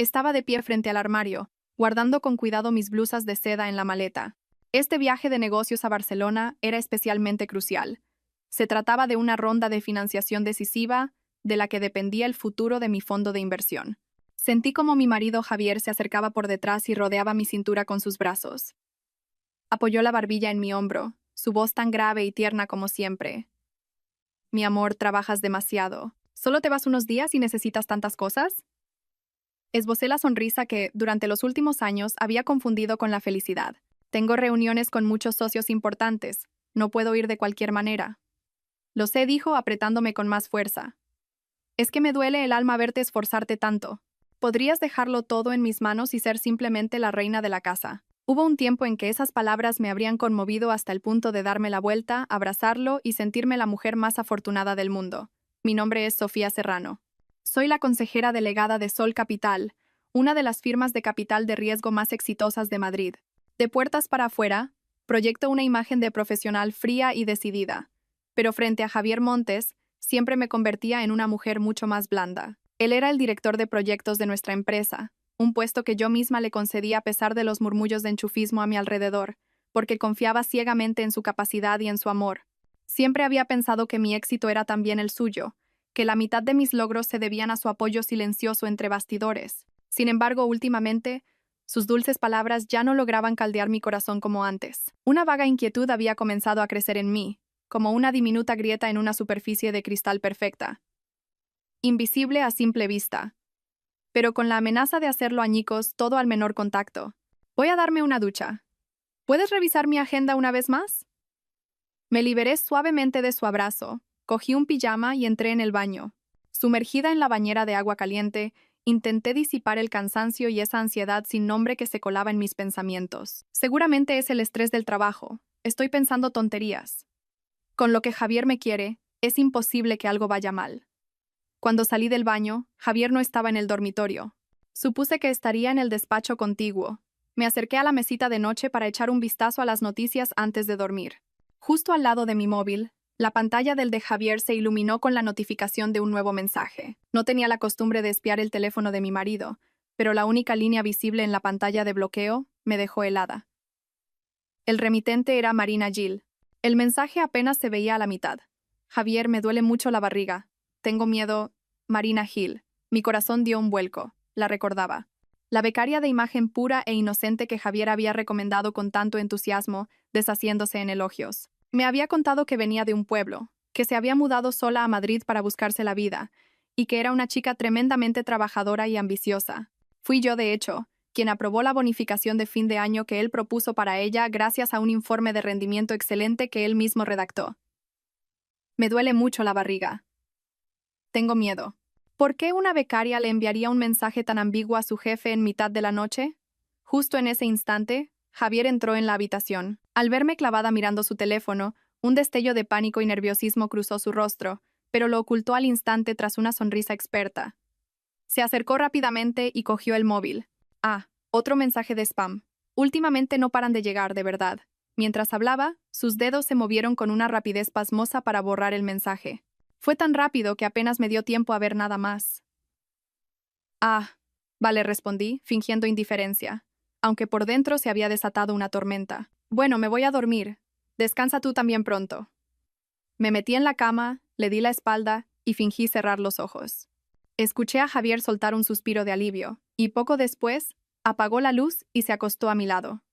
Estaba de pie frente al armario, guardando con cuidado mis blusas de seda en la maleta. Este viaje de negocios a Barcelona era especialmente crucial. Se trataba de una ronda de financiación decisiva, de la que dependía el futuro de mi fondo de inversión. Sentí como mi marido Javier se acercaba por detrás y rodeaba mi cintura con sus brazos. Apoyó la barbilla en mi hombro, su voz tan grave y tierna como siempre. Mi amor, trabajas demasiado. ¿Solo te vas unos días y necesitas tantas cosas? Esbocé la sonrisa que, durante los últimos años, había confundido con la felicidad. Tengo reuniones con muchos socios importantes. No puedo ir de cualquier manera. Lo sé, dijo, apretándome con más fuerza. Es que me duele el alma verte esforzarte tanto. Podrías dejarlo todo en mis manos y ser simplemente la reina de la casa. Hubo un tiempo en que esas palabras me habrían conmovido hasta el punto de darme la vuelta, abrazarlo y sentirme la mujer más afortunada del mundo. Mi nombre es Sofía Serrano. Soy la consejera delegada de Sol Capital, una de las firmas de capital de riesgo más exitosas de Madrid. De puertas para afuera, proyecto una imagen de profesional fría y decidida. Pero frente a Javier Montes, siempre me convertía en una mujer mucho más blanda. Él era el director de proyectos de nuestra empresa, un puesto que yo misma le concedí a pesar de los murmullos de enchufismo a mi alrededor, porque confiaba ciegamente en su capacidad y en su amor. Siempre había pensado que mi éxito era también el suyo, que la mitad de mis logros se debían a su apoyo silencioso entre bastidores. Sin embargo, últimamente, sus dulces palabras ya no lograban caldear mi corazón como antes. Una vaga inquietud había comenzado a crecer en mí, como una diminuta grieta en una superficie de cristal perfecta, invisible a simple vista, pero con la amenaza de hacerlo añicos todo al menor contacto. Voy a darme una ducha. ¿Puedes revisar mi agenda una vez más? Me liberé suavemente de su abrazo, cogí un pijama y entré en el baño. Sumergida en la bañera de agua caliente, intenté disipar el cansancio y esa ansiedad sin nombre que se colaba en mis pensamientos. Seguramente es el estrés del trabajo. Estoy pensando tonterías. Con lo que Javier me quiere, es imposible que algo vaya mal. Cuando salí del baño, Javier no estaba en el dormitorio. Supuse que estaría en el despacho contiguo. Me acerqué a la mesita de noche para echar un vistazo a las noticias antes de dormir. Justo al lado de mi móvil, la pantalla del de Javier se iluminó con la notificación de un nuevo mensaje. No tenía la costumbre de espiar el teléfono de mi marido, pero la única línea visible en la pantalla de bloqueo me dejó helada. El remitente era Marina Gil. El mensaje apenas se veía a la mitad. Javier, me duele mucho la barriga. Tengo miedo. Marina Gil. Mi corazón dio un vuelco. La recordaba. La becaria de imagen pura e inocente que Javier había recomendado con tanto entusiasmo, deshaciéndose en elogios. Me había contado que venía de un pueblo, que se había mudado sola a Madrid para buscarse la vida, y que era una chica tremendamente trabajadora y ambiciosa. Fui yo, de hecho, quien aprobó la bonificación de fin de año que él propuso para ella gracias a un informe de rendimiento excelente que él mismo redactó. Me duele mucho la barriga. Tengo miedo. ¿Por qué una becaria le enviaría un mensaje tan ambiguo a su jefe en mitad de la noche? Justo en ese instante, Javier entró en la habitación. Al verme clavada mirando su teléfono, un destello de pánico y nerviosismo cruzó su rostro, pero lo ocultó al instante tras una sonrisa experta. Se acercó rápidamente y cogió el móvil. Ah, otro mensaje de spam. Últimamente no paran de llegar, de verdad. Mientras hablaba, sus dedos se movieron con una rapidez pasmosa para borrar el mensaje. Fue tan rápido que apenas me dio tiempo a ver nada más. Ah, vale, respondí, fingiendo indiferencia, aunque por dentro se había desatado una tormenta. Bueno, me voy a dormir. Descansa tú también pronto. Me metí en la cama, le di la espalda y fingí cerrar los ojos. Escuché a Javier soltar un suspiro de alivio, y poco después, apagó la luz y se acostó a mi lado.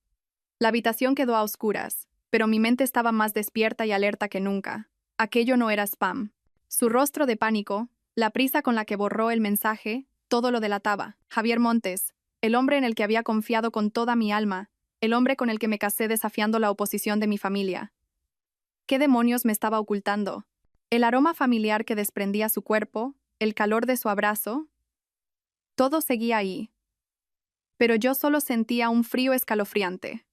La habitación quedó a oscuras, pero mi mente estaba más despierta y alerta que nunca. Aquello no era spam. Su rostro de pánico, la prisa con la que borró el mensaje, todo lo delataba. Javier Montes, el hombre en el que había confiado con toda mi alma, el hombre con el que me casé desafiando la oposición de mi familia. ¿Qué demonios me estaba ocultando? El aroma familiar que desprendía su cuerpo, el calor de su abrazo, todo seguía ahí. Pero yo solo sentía un frío escalofriante.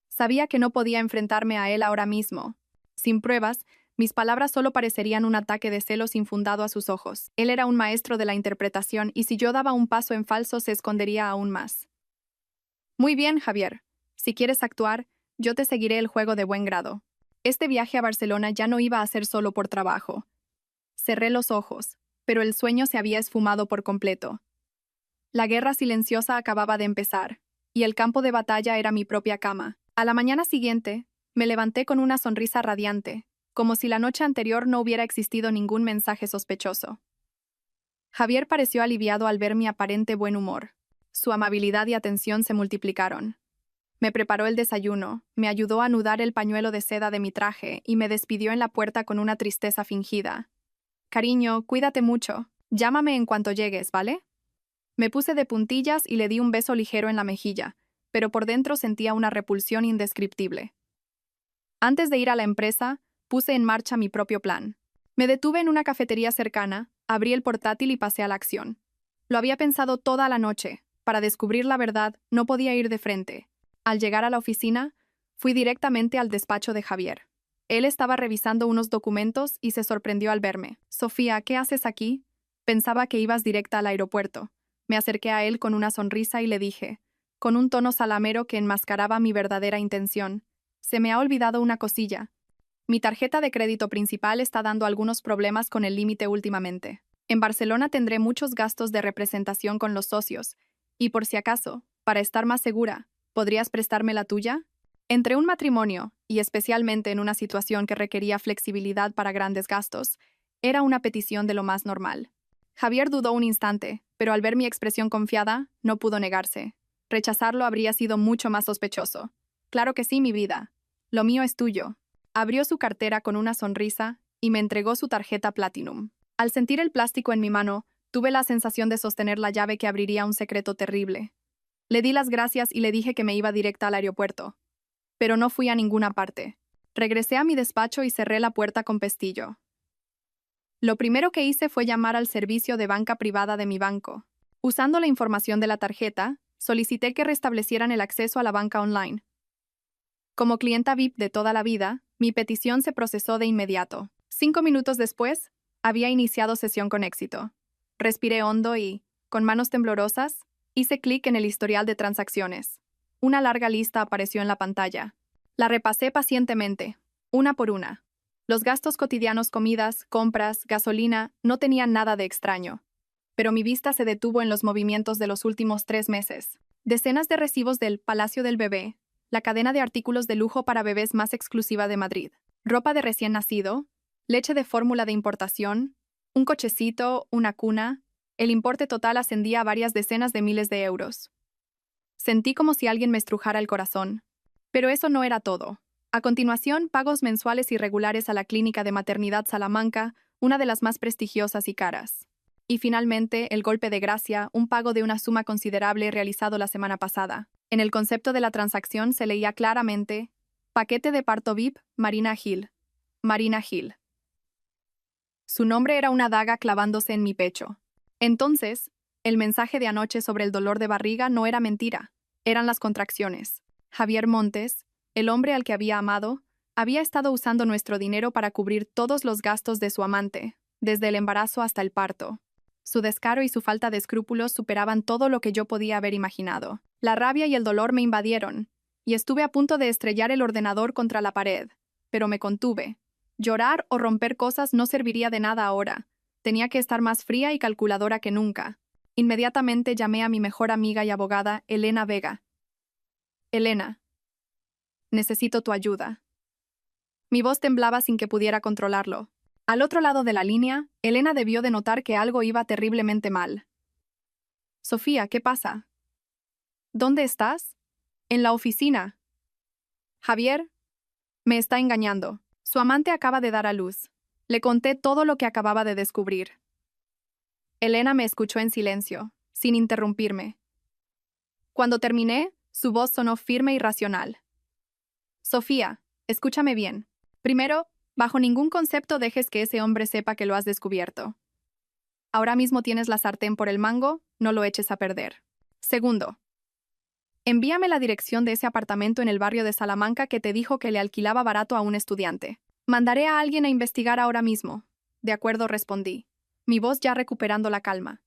Sabía que no podía enfrentarme a él ahora mismo. Sin pruebas, mis palabras solo parecerían un ataque de celos infundado a sus ojos. Él era un maestro de la interpretación y si yo daba un paso en falso se escondería aún más. Muy bien, Javier. Si quieres actuar, yo te seguiré el juego de buen grado. Este viaje a Barcelona ya no iba a ser solo por trabajo. Cerré los ojos, pero el sueño se había esfumado por completo. La guerra silenciosa acababa de empezar, y el campo de batalla era mi propia cama. A la mañana siguiente, me levanté con una sonrisa radiante, como si la noche anterior no hubiera existido ningún mensaje sospechoso. Javier pareció aliviado al ver mi aparente buen humor. Su amabilidad y atención se multiplicaron. Me preparó el desayuno, me ayudó a anudar el pañuelo de seda de mi traje y me despidió en la puerta con una tristeza fingida. Cariño, cuídate mucho. Llámame en cuanto llegues, ¿vale? Me puse de puntillas y le di un beso ligero en la mejilla, pero por dentro sentía una repulsión indescriptible. Antes de ir a la empresa, puse en marcha mi propio plan. Me detuve en una cafetería cercana, abrí el portátil y pasé a la acción. Lo había pensado toda la noche. Para descubrir la verdad, no podía ir de frente. Al llegar a la oficina, fui directamente al despacho de Javier. Él estaba revisando unos documentos y se sorprendió al verme. Sofía, ¿qué haces aquí? Pensaba que ibas directa al aeropuerto. Me acerqué a él con una sonrisa y le dije, con un tono salamero que enmascaraba mi verdadera intención, se me ha olvidado una cosilla. Mi tarjeta de crédito principal está dando algunos problemas con el límite últimamente. En Barcelona tendré muchos gastos de representación con los socios, y por si acaso, para estar más segura, ¿podrías prestarme la tuya? Entre un matrimonio, y especialmente en una situación que requería flexibilidad para grandes gastos, era una petición de lo más normal. Javier dudó un instante, pero al ver mi expresión confiada, no pudo negarse. Rechazarlo habría sido mucho más sospechoso. Claro que sí, mi vida. Lo mío es tuyo. Abrió su cartera con una sonrisa y me entregó su tarjeta Platinum. Al sentir el plástico en mi mano, tuve la sensación de sostener la llave que abriría un secreto terrible. Le di las gracias y le dije que me iba directa al aeropuerto. Pero no fui a ninguna parte. Regresé a mi despacho y cerré la puerta con pestillo. Lo primero que hice fue llamar al servicio de banca privada de mi banco. Usando la información de la tarjeta, solicité que restablecieran el acceso a la banca online. Como clienta VIP de toda la vida, mi petición se procesó de inmediato. 5 minutos después, había iniciado sesión con éxito. Respiré hondo y, con manos temblorosas, hice clic en el historial de transacciones. Una larga lista apareció en la pantalla. La repasé pacientemente, una por una. Los gastos cotidianos, comidas, compras, gasolina, no tenían nada de extraño. Pero mi vista se detuvo en los movimientos de los últimos 3 meses. Decenas de recibos del Palacio del Bebé, la cadena de artículos de lujo para bebés más exclusiva de Madrid. Ropa de recién nacido, leche de fórmula de importación, un cochecito, una cuna. El importe total ascendía a varias decenas de miles de euros. Sentí como si alguien me estrujara el corazón. Pero eso no era todo. A continuación, pagos mensuales irregulares a la Clínica de Maternidad Salamanca, una de las más prestigiosas y caras. Y finalmente, el golpe de gracia, un pago de una suma considerable realizado la semana pasada. En el concepto de la transacción se leía claramente: paquete de parto VIP, Marina Gil. Marina Gil. Su nombre era una daga clavándose en mi pecho. Entonces, el mensaje de anoche sobre el dolor de barriga no era mentira. Eran las contracciones. Javier Montes, el hombre al que había amado, había estado usando nuestro dinero para cubrir todos los gastos de su amante, desde el embarazo hasta el parto. Su descaro y su falta de escrúpulos superaban todo lo que yo podía haber imaginado. La rabia y el dolor me invadieron, y estuve a punto de estrellar el ordenador contra la pared, pero me contuve. Llorar o romper cosas no serviría de nada ahora. Tenía que estar más fría y calculadora que nunca. Inmediatamente llamé a mi mejor amiga y abogada, Elena Vega. Elena, necesito tu ayuda. Mi voz temblaba sin que pudiera controlarlo. Al otro lado de la línea, Elena debió de notar que algo iba terriblemente mal. Sofía, ¿qué pasa? ¿Dónde estás? En la oficina. Javier me está engañando. Su amante acaba de dar a luz. Le conté todo lo que acababa de descubrir. Elena me escuchó en silencio, sin interrumpirme. Cuando terminé, su voz sonó firme y racional. Sofía, escúchame bien. Primero, bajo ningún concepto dejes que ese hombre sepa que lo has descubierto. Ahora mismo tienes la sartén por el mango, no lo eches a perder. Segundo, envíame la dirección de ese apartamento en el barrio de Salamanca que te dijo que le alquilaba barato a un estudiante. Mandaré a alguien a investigar ahora mismo. De acuerdo, respondí, mi voz ya recuperando la calma.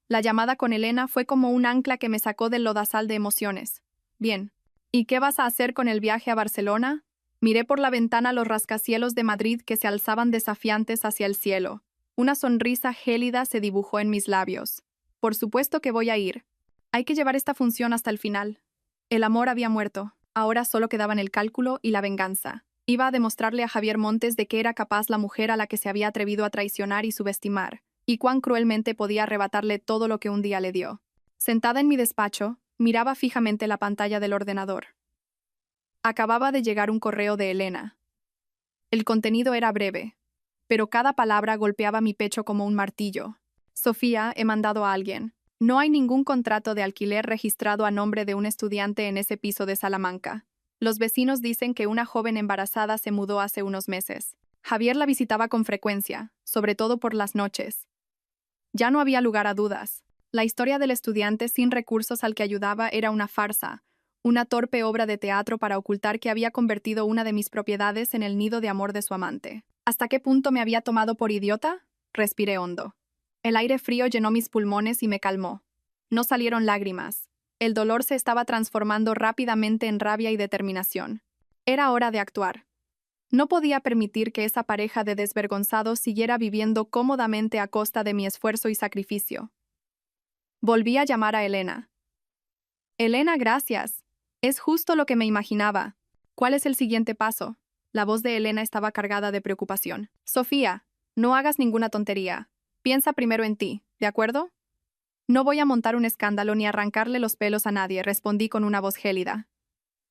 La llamada con Elena fue como un ancla que me sacó del lodazal de emociones. Bien. ¿Y qué vas a hacer con el viaje a Barcelona? Miré por la ventana los rascacielos de Madrid que se alzaban desafiantes hacia el cielo. Una sonrisa gélida se dibujó en mis labios. Por supuesto que voy a ir. Hay que llevar esta función hasta el final. El amor había muerto. Ahora solo quedaban el cálculo y la venganza. Iba a demostrarle a Javier Montes de qué era capaz la mujer a la que se había atrevido a traicionar y subestimar, y cuán cruelmente podía arrebatarle todo lo que un día le dio. Sentada en mi despacho, miraba fijamente la pantalla del ordenador. Acababa de llegar un correo de Elena. El contenido era breve, pero cada palabra golpeaba mi pecho como un martillo. Sofía, he mandado a alguien. No hay ningún contrato de alquiler registrado a nombre de un estudiante en ese piso de Salamanca. Los vecinos dicen que una joven embarazada se mudó hace unos meses. Javier la visitaba con frecuencia, sobre todo por las noches. Ya no había lugar a dudas. La historia del estudiante sin recursos al que ayudaba era una farsa, una torpe obra de teatro para ocultar que había convertido una de mis propiedades en el nido de amor de su amante. ¿Hasta qué punto me había tomado por idiota? Respiré hondo. El aire frío llenó mis pulmones y me calmó. No salieron lágrimas. El dolor se estaba transformando rápidamente en rabia y determinación. Era hora de actuar. No podía permitir que esa pareja de desvergonzados siguiera viviendo cómodamente a costa de mi esfuerzo y sacrificio. Volví a llamar a Elena. Elena, gracias. Es justo lo que me imaginaba. ¿Cuál es el siguiente paso? La voz de Elena estaba cargada de preocupación. Sofía, no hagas ninguna tontería. Piensa primero en ti, ¿de acuerdo? No voy a montar un escándalo ni arrancarle los pelos a nadie, respondí con una voz gélida.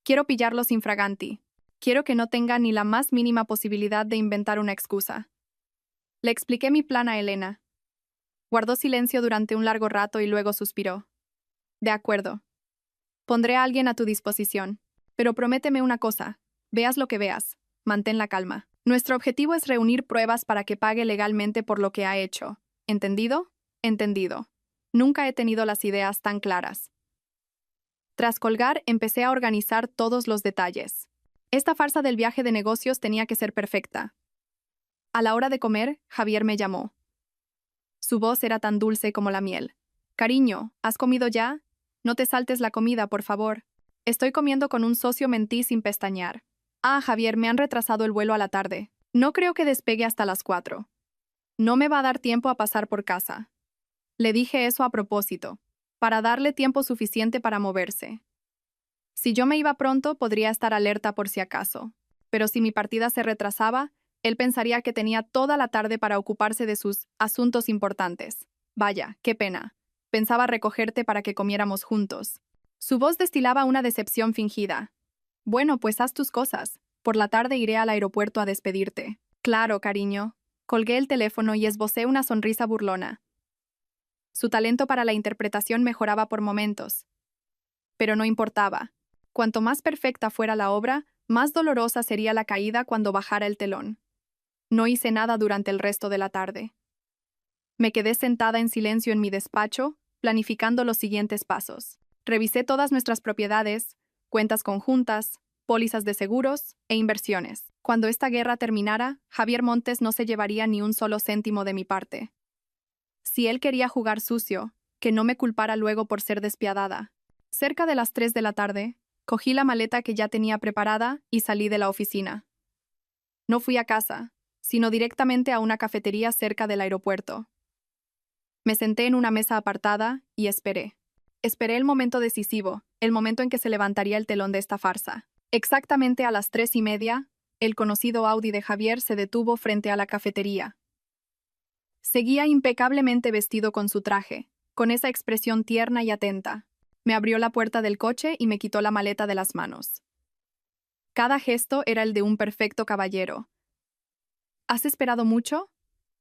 Quiero pillarlos infraganti. Quiero que no tenga ni la más mínima posibilidad de inventar una excusa. Le expliqué mi plan a Elena. Guardó silencio durante un largo rato y luego suspiró. De acuerdo. Pondré a alguien a tu disposición. Pero prométeme una cosa. Veas lo que veas. Mantén la calma. Nuestro objetivo es reunir pruebas para que pague legalmente por lo que ha hecho. ¿Entendido? Entendido. Nunca he tenido las ideas tan claras. Tras colgar, empecé a organizar todos los detalles. Esta farsa del viaje de negocios tenía que ser perfecta. A la hora de comer, Javier me llamó. Su voz era tan dulce como la miel. Cariño, ¿has comido ya? No te saltes la comida, por favor. Estoy comiendo con un socio, mentí sin pestañear. Ah, Javier, me han retrasado el vuelo a la tarde. No creo que despegue hasta las 4. No me va a dar tiempo a pasar por casa. Le dije eso a propósito, para darle tiempo suficiente para moverse. Si yo me iba pronto, podría estar alerta por si acaso. Pero si mi partida se retrasaba, él pensaría que tenía toda la tarde para ocuparse de sus asuntos importantes. Vaya, qué pena. Pensaba recogerte para que comiéramos juntos. Su voz destilaba una decepción fingida. Bueno, pues haz tus cosas. Por la tarde iré al aeropuerto a despedirte. Claro, cariño. Colgué el teléfono y esbocé una sonrisa burlona. Su talento para la interpretación mejoraba por momentos. Pero no importaba. Cuanto más perfecta fuera la obra, más dolorosa sería la caída cuando bajara el telón. No hice nada durante el resto de la tarde. Me quedé sentada en silencio en mi despacho, planificando los siguientes pasos. Revisé todas nuestras propiedades, cuentas conjuntas, pólizas de seguros e inversiones. Cuando esta guerra terminara, Javier Montes no se llevaría ni un solo céntimo de mi parte. Si él quería jugar sucio, que no me culpara luego por ser despiadada. Cerca de las 3 de la tarde, cogí la maleta que ya tenía preparada y salí de la oficina. No fui a casa, sino directamente a una cafetería cerca del aeropuerto. Me senté en una mesa apartada y esperé. Esperé el momento decisivo, el momento en que se levantaría el telón de esta farsa. Exactamente a las 3:30, el conocido Audi de Javier se detuvo frente a la cafetería. Seguía impecablemente vestido con su traje, con esa expresión tierna y atenta. Me abrió la puerta del coche y me quitó la maleta de las manos. Cada gesto era el de un perfecto caballero. ¿Has esperado mucho?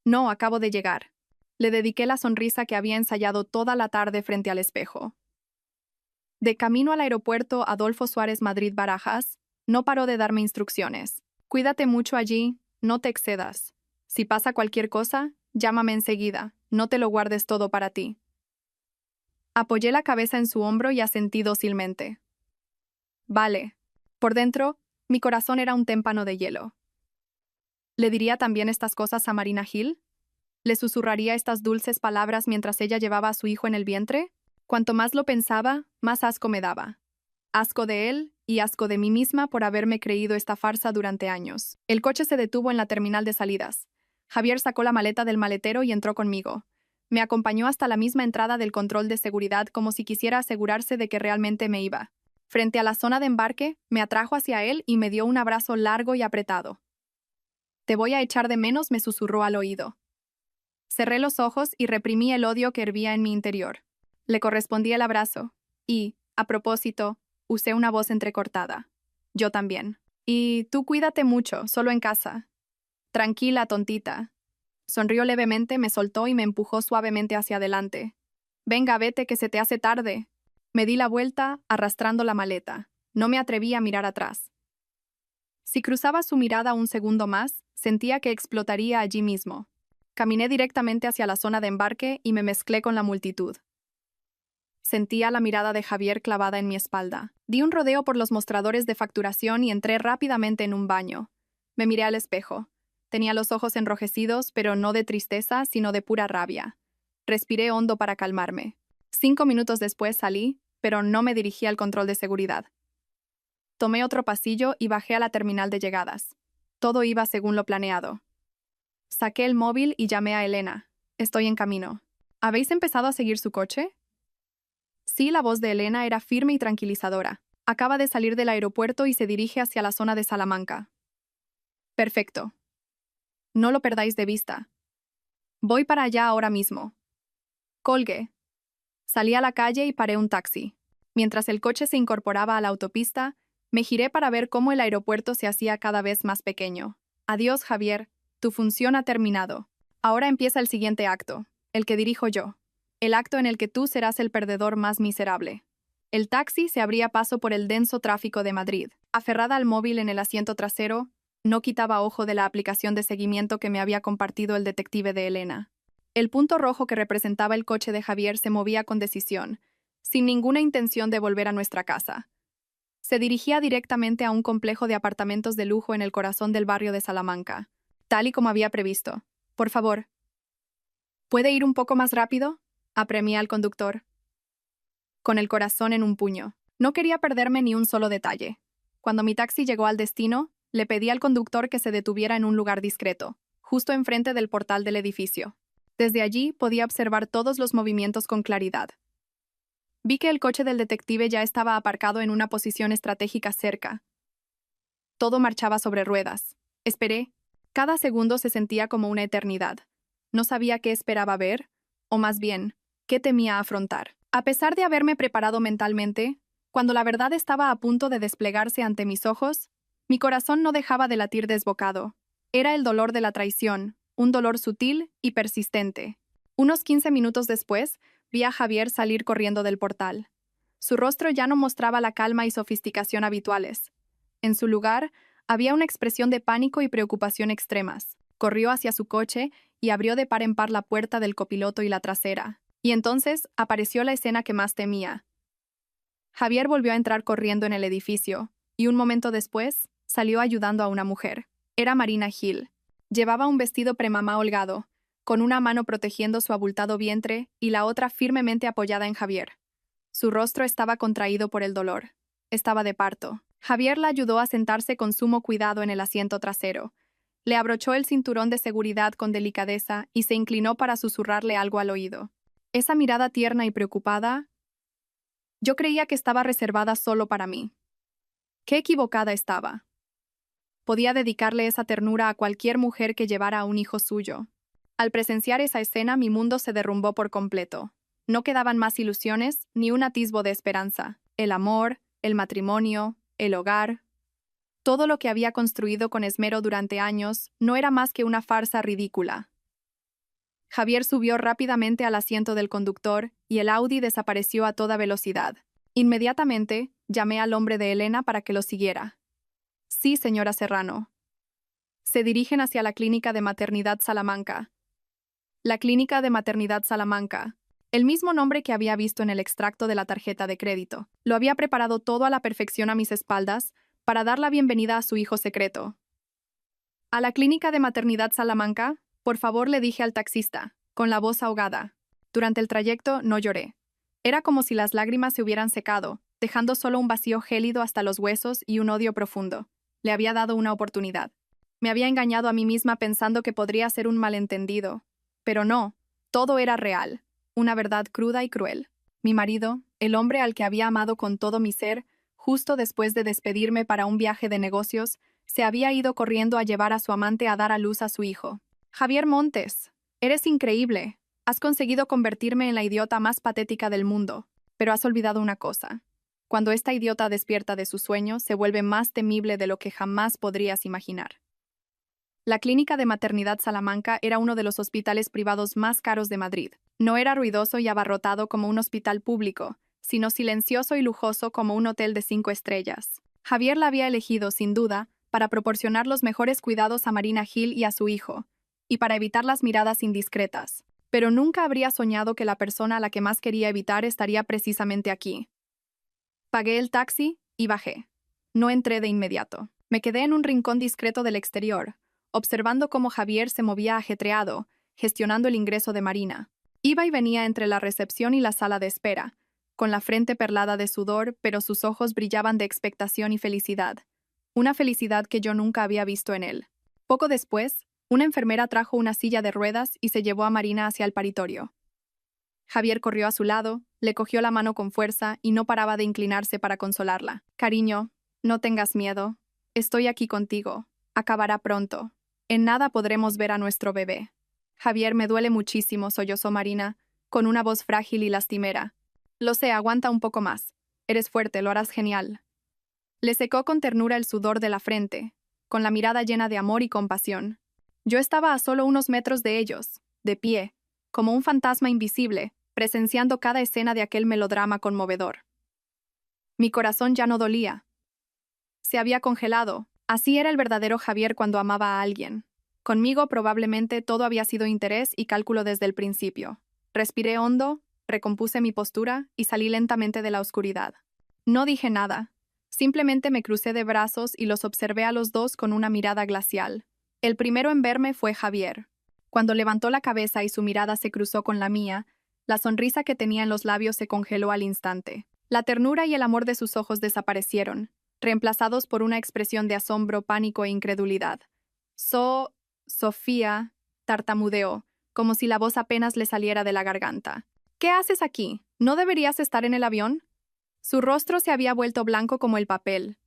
No, acabo de llegar. Le dediqué la sonrisa que había ensayado toda la tarde frente al espejo. De camino al aeropuerto Adolfo Suárez Madrid-Barajas, no paró de darme instrucciones. Cuídate mucho allí, no te excedas. Si pasa cualquier cosa, llámame enseguida, no te lo guardes todo para ti. Apoyé la cabeza en su hombro y asentí dócilmente. Vale. Por dentro, mi corazón era un témpano de hielo. ¿Le diría también estas cosas a Marina Gil? ¿Le susurraría estas dulces palabras mientras ella llevaba a su hijo en el vientre? Cuanto más lo pensaba, más asco me daba. Asco de él y asco de mí misma por haberme creído esta farsa durante años. El coche se detuvo en la terminal de salidas. Javier sacó la maleta del maletero y entró conmigo. Me acompañó hasta la misma entrada del control de seguridad como si quisiera asegurarse de que realmente me iba. Frente a la zona de embarque, me atrajo hacia él y me dio un abrazo largo y apretado. «Te voy a echar de menos», me susurró al oído. Cerré los ojos y reprimí el odio que hervía en mi interior. Le correspondí el abrazo y, a propósito, usé una voz entrecortada. «Yo también. Y tú cuídate mucho, solo en casa». «Tranquila, tontita». Sonrió levemente, me soltó y me empujó suavemente hacia adelante. «Venga, vete, que se te hace tarde». Me di la vuelta, arrastrando la maleta. No me atreví a mirar atrás. Si cruzaba su mirada un segundo más, sentía que explotaría allí mismo. Caminé directamente hacia la zona de embarque y me mezclé con la multitud. Sentía la mirada de Javier clavada en mi espalda. Di un rodeo por los mostradores de facturación y entré rápidamente en un baño. Me miré al espejo. Tenía los ojos enrojecidos, pero no de tristeza, sino de pura rabia. Respiré hondo para calmarme. 5 minutos después salí, pero no me dirigí al control de seguridad. Tomé otro pasillo y bajé a la terminal de llegadas. Todo iba según lo planeado. Saqué el móvil y llamé a Elena. «Estoy en camino». «¿Habéis empezado a seguir su coche?» Sí, la voz de Elena era firme y tranquilizadora. «Acaba de salir del aeropuerto y se dirige hacia la zona de Salamanca». «Perfecto. No lo perdáis de vista. Voy para allá ahora mismo». Colgué. Salí a la calle y paré un taxi. Mientras el coche se incorporaba a la autopista, me giré para ver cómo el aeropuerto se hacía cada vez más pequeño. «Adiós, Javier. Tu función ha terminado. Ahora empieza el siguiente acto, el que dirijo yo. El acto en el que tú serás el perdedor más miserable». El taxi se abría paso por el denso tráfico de Madrid. Aferrada al móvil en el asiento trasero, no quitaba ojo de la aplicación de seguimiento que me había compartido el detective de Elena. El punto rojo que representaba el coche de Javier se movía con decisión, sin ninguna intención de volver a nuestra casa. Se dirigía directamente a un complejo de apartamentos de lujo en el corazón del barrio de Salamanca, tal y como había previsto. «Por favor, ¿puede ir un poco más rápido?», apremié al conductor, con el corazón en un puño. No quería perderme ni un solo detalle. Cuando mi taxi llegó al destino, le pedí al conductor que se detuviera en un lugar discreto, justo enfrente del portal del edificio. Desde allí podía observar todos los movimientos con claridad. Vi que el coche del detective ya estaba aparcado en una posición estratégica cerca. Todo marchaba sobre ruedas. Esperé. Cada segundo se sentía como una eternidad. No sabía qué esperaba ver, o más bien, qué temía afrontar. A pesar de haberme preparado mentalmente, cuando la verdad estaba a punto de desplegarse ante mis ojos, mi corazón no dejaba de latir desbocado. Era el dolor de la traición, un dolor sutil y persistente. Unos 15 minutos después, vi a Javier salir corriendo del portal. Su rostro ya no mostraba la calma y sofisticación habituales. En su lugar, había una expresión de pánico y preocupación extremas. Corrió hacia su coche y abrió de par en par la puerta del copiloto y la trasera. Y entonces apareció la escena que más temía. Javier volvió a entrar corriendo en el edificio, y un momento después, salió ayudando a una mujer. Era Marina Gil. Llevaba un vestido premamá holgado, con una mano protegiendo su abultado vientre y la otra firmemente apoyada en Javier. Su rostro estaba contraído por el dolor. Estaba de parto. Javier la ayudó a sentarse con sumo cuidado en el asiento trasero. Le abrochó el cinturón de seguridad con delicadeza y se inclinó para susurrarle algo al oído. Esa mirada tierna y preocupada, yo creía que estaba reservada solo para mí. Qué equivocada estaba. Podía dedicarle esa ternura a cualquier mujer que llevara a un hijo suyo. Al presenciar esa escena, mi mundo se derrumbó por completo. No quedaban más ilusiones ni un atisbo de esperanza. El amor, el matrimonio, el hogar. Todo lo que había construido con esmero durante años no era más que una farsa ridícula. Javier subió rápidamente al asiento del conductor y el Audi desapareció a toda velocidad. Inmediatamente, llamé al hombre de Elena para que lo siguiera. «Sí, señora Serrano». Se dirigen hacia la clínica de maternidad Salamanca. La clínica de maternidad Salamanca. El mismo nombre que había visto en el extracto de la tarjeta de crédito. Lo había preparado todo a la perfección a mis espaldas para dar la bienvenida a su hijo secreto. «A la clínica de maternidad Salamanca, por favor», le dije al taxista, con la voz ahogada. Durante el trayecto no lloré. Era como si las lágrimas se hubieran secado, dejando solo un vacío gélido hasta los huesos y un odio profundo. Le había dado una oportunidad. Me había engañado a mí misma pensando que podría ser un malentendido. Pero no, Todo era real, una verdad cruda y cruel. Mi marido, el hombre al que había amado con todo mi ser, justo después de despedirme para un viaje de negocios, se había ido corriendo a llevar a su amante a dar a luz a su hijo. Javier Montes, eres increíble. Has conseguido convertirme en la idiota más patética del mundo. Pero has olvidado una cosa. Cuando esta idiota despierta de su sueño, se vuelve más temible de lo que jamás podrías imaginar. La Clínica de Maternidad Salamanca era uno de los hospitales privados más caros de Madrid. No era ruidoso y abarrotado como un hospital público, sino silencioso y lujoso como un hotel de 5 estrellas. Javier la había elegido, sin duda, para proporcionar los mejores cuidados a Marina Gil y a su hijo, y para evitar las miradas indiscretas. Pero nunca habría soñado que la persona a la que más quería evitar estaría precisamente aquí. Pagué el taxi y bajé. No entré de inmediato. Me quedé en un rincón discreto del exterior, observando cómo Javier se movía ajetreado, gestionando el ingreso de Marina. Iba y venía entre la recepción y la sala de espera, con la frente perlada de sudor, pero sus ojos brillaban de expectación y felicidad. Una felicidad que yo nunca había visto en él. Poco después, una enfermera trajo una silla de ruedas y se llevó a Marina hacia el paritorio. Javier corrió a su lado, le cogió la mano con fuerza y no paraba de inclinarse para consolarla. Cariño, no tengas miedo. Estoy aquí contigo. Acabará pronto. En nada podremos ver a nuestro bebé. Javier, me duele muchísimo, sollozó Marina, con una voz frágil y lastimera. Lo sé, aguanta un poco más. Eres fuerte, lo harás genial. Le secó con ternura el sudor de la frente, con la mirada llena de amor y compasión. Yo estaba a solo unos metros de ellos, de pie, como un fantasma invisible, presenciando cada escena de aquel melodrama conmovedor. Mi corazón ya no dolía. Se había congelado. Así era el verdadero Javier cuando amaba a alguien. Conmigo probablemente todo había sido interés y cálculo desde el principio. Respiré hondo, recompuse mi postura y salí lentamente de la oscuridad. No dije nada. Simplemente me crucé de brazos y los observé a los dos con una mirada glacial. El primero en verme fue Javier. Cuando levantó la cabeza y su mirada se cruzó con la mía, la sonrisa que tenía en los labios se congeló al instante. La ternura y el amor de sus ojos desaparecieron, reemplazados por una expresión de asombro, pánico e incredulidad. Sofía, tartamudeó, como si la voz apenas le saliera de la garganta. ¿Qué haces aquí? ¿No deberías estar en el avión? Su rostro se había vuelto blanco como el papel.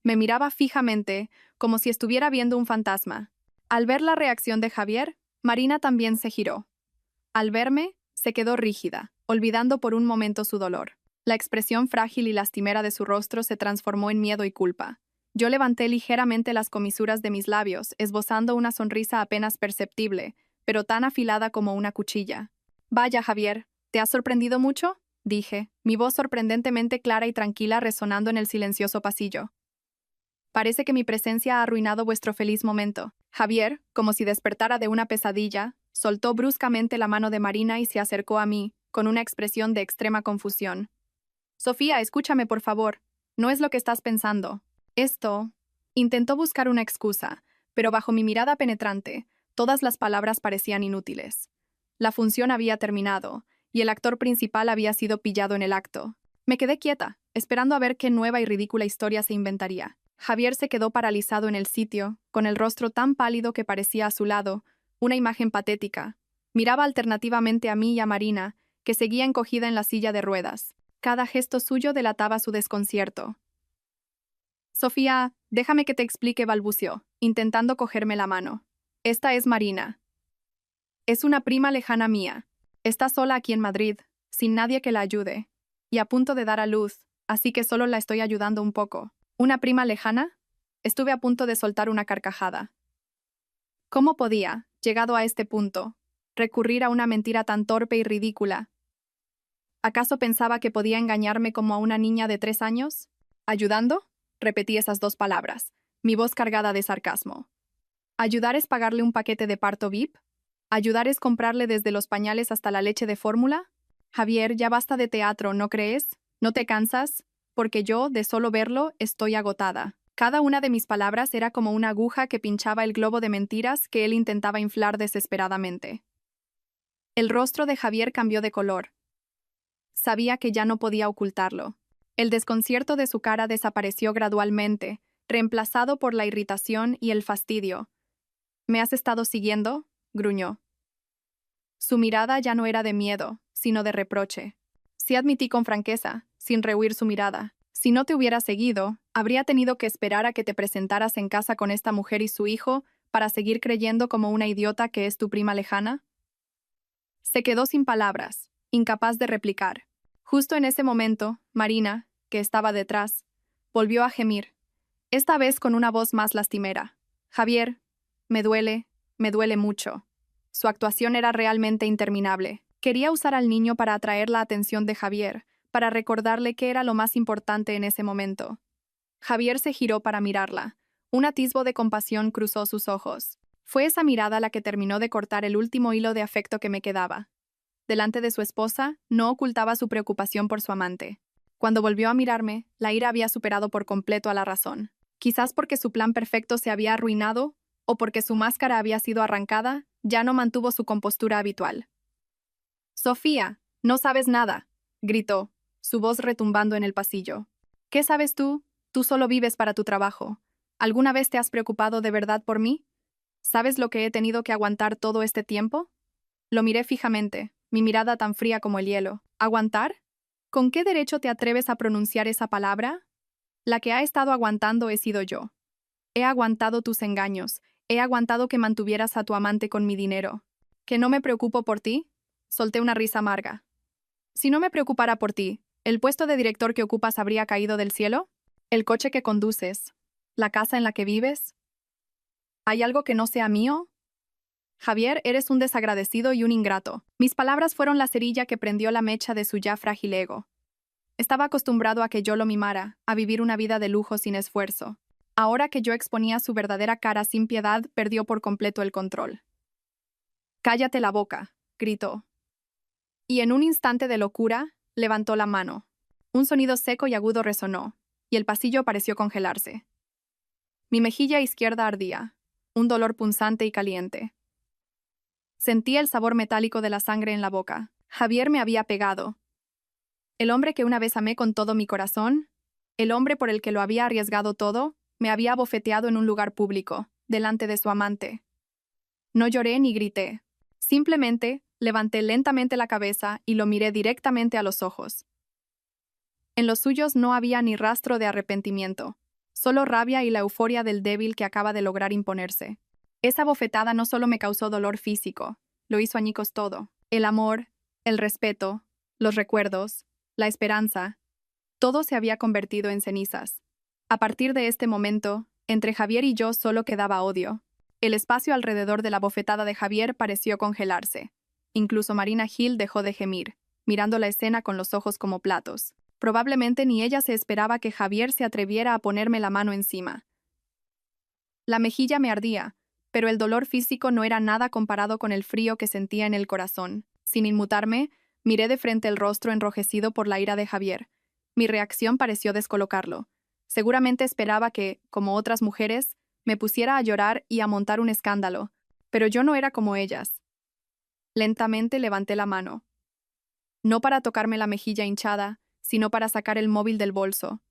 Me miraba fijamente, como si estuviera viendo un fantasma. Al ver la reacción de Javier, Marina también se giró. Al verme, se quedó rígida, olvidando por un momento su dolor. La expresión frágil y lastimera de su rostro se transformó en miedo y culpa. Yo levanté ligeramente las comisuras de mis labios, esbozando una sonrisa apenas perceptible, pero tan afilada como una cuchilla. Vaya, Javier, ¿te has sorprendido mucho?, dije, mi voz sorprendentemente clara y tranquila resonando en el silencioso pasillo. Parece que mi presencia ha arruinado vuestro feliz momento. Javier, como si despertara de una pesadilla, soltó bruscamente la mano de Marina y se acercó a mí, con una expresión de extrema confusión. Sofía, escúchame, por favor. No es lo que estás pensando. Esto... Intentó buscar una excusa, pero bajo mi mirada penetrante, todas las palabras parecían inútiles. La función había terminado, y el actor principal había sido pillado en el acto. Me quedé quieta, esperando a ver qué nueva y ridícula historia se inventaría. Javier se quedó paralizado en el sitio, con el rostro tan pálido que parecía a su lado, una imagen patética. Miraba alternativamente a mí y a Marina, que seguía encogida en la silla de ruedas. Cada gesto suyo delataba su desconcierto. Sofía, déjame que te explique, balbuceó, intentando cogerme la mano. Esta es Marina. Es una prima lejana mía. Está sola aquí en Madrid, sin nadie que la ayude, y a punto de dar a luz, así que solo la estoy ayudando un poco. ¿Una prima lejana? Estuve a punto de soltar una carcajada. ¿Cómo podía, llegado a este punto, recurrir a una mentira tan torpe y ridícula? ¿Acaso pensaba que podía engañarme como a una niña de 3 años? ¿Ayudando? Repetí esas 2 palabras, mi voz cargada de sarcasmo. ¿Ayudar es pagarle un paquete de parto VIP? ¿Ayudar es comprarle desde los pañales hasta la leche de fórmula? Javier, ya basta de teatro, ¿no crees? ¿No te cansas? Porque yo, de solo verlo, estoy agotada. Cada una de mis palabras era como una aguja que pinchaba el globo de mentiras que él intentaba inflar desesperadamente. El rostro de Javier cambió de color. Sabía que ya no podía ocultarlo. El desconcierto de su cara desapareció gradualmente, reemplazado por la irritación y el fastidio. ¿Me has estado siguiendo?, gruñó. Su mirada ya no era de miedo, sino de reproche. Sí admití con franqueza, sin rehuir su mirada. Si no te hubiera seguido, habría tenido que esperar a que te presentaras en casa con esta mujer y su hijo para seguir creyendo como una idiota que es tu prima lejana. Se quedó sin palabras, incapaz de replicar. Justo en ese momento, Marina, que estaba detrás, volvió a gemir, esta vez con una voz más lastimera. Javier, me duele mucho. Su actuación era realmente interminable. Quería usar al niño para atraer la atención de Javier, para recordarle qué era lo más importante en ese momento. Javier se giró para mirarla. Un atisbo de compasión cruzó sus ojos. Fue esa mirada la que terminó de cortar el último hilo de afecto que me quedaba. Delante de su esposa, no ocultaba su preocupación por su amante. Cuando volvió a mirarme, la ira había superado por completo a la razón. Quizás porque su plan perfecto se había arruinado, o porque su máscara había sido arrancada, ya no mantuvo su compostura habitual. «Sofía, no sabes nada», gritó, su voz retumbando en el pasillo. «¿Qué sabes tú? Tú solo vives para tu trabajo. ¿Alguna vez te has preocupado de verdad por mí? ¿Sabes lo que he tenido que aguantar todo este tiempo?» Lo miré fijamente, mi mirada tan fría como el hielo. ¿Aguantar? ¿Con qué derecho te atreves a pronunciar esa palabra? La que ha estado aguantando he sido yo. He aguantado tus engaños, he aguantado que mantuvieras a tu amante con mi dinero. ¿Que no me preocupo por ti? Solté una risa amarga. Si no me preocupara por ti, ¿el puesto de director que ocupas habría caído del cielo? ¿El coche que conduces? ¿La casa en la que vives? ¿Hay algo que no sea mío? Javier, eres un desagradecido y un ingrato. Mis palabras fueron la cerilla que prendió la mecha de su ya frágil ego. Estaba acostumbrado a que yo lo mimara, a vivir una vida de lujo sin esfuerzo. Ahora que yo exponía su verdadera cara sin piedad, perdió por completo el control. «Cállate la boca», gritó. Y en un instante de locura, levantó la mano. Un sonido seco y agudo resonó, y el pasillo pareció congelarse. Mi mejilla izquierda ardía, un dolor punzante y caliente. Sentía el sabor metálico de la sangre en la boca. Javier me había pegado. El hombre que una vez amé con todo mi corazón, el hombre por el que lo había arriesgado todo, me había abofeteado en un lugar público, delante de su amante. No lloré ni grité. Simplemente levanté lentamente la cabeza y lo miré directamente a los ojos. En los suyos no había ni rastro de arrepentimiento, solo rabia y la euforia del débil que acaba de lograr imponerse. Esa bofetada no solo me causó dolor físico, lo hizo añicos todo. El amor, el respeto, los recuerdos, la esperanza, todo se había convertido en cenizas. A partir de este momento, entre Javier y yo solo quedaba odio. El espacio alrededor de la bofetada de Javier pareció congelarse. Incluso Marina Hill dejó de gemir, mirando la escena con los ojos como platos. Probablemente ni ella se esperaba que Javier se atreviera a ponerme la mano encima. La mejilla me ardía, pero el dolor físico no era nada comparado con el frío que sentía en el corazón. Sin inmutarme, miré de frente el rostro enrojecido por la ira de Javier. Mi reacción pareció descolocarlo. Seguramente esperaba que, como otras mujeres, me pusiera a llorar y a montar un escándalo, pero yo no era como ellas. Lentamente levanté la mano. No para tocarme la mejilla hinchada, sino para sacar el móvil del bolso.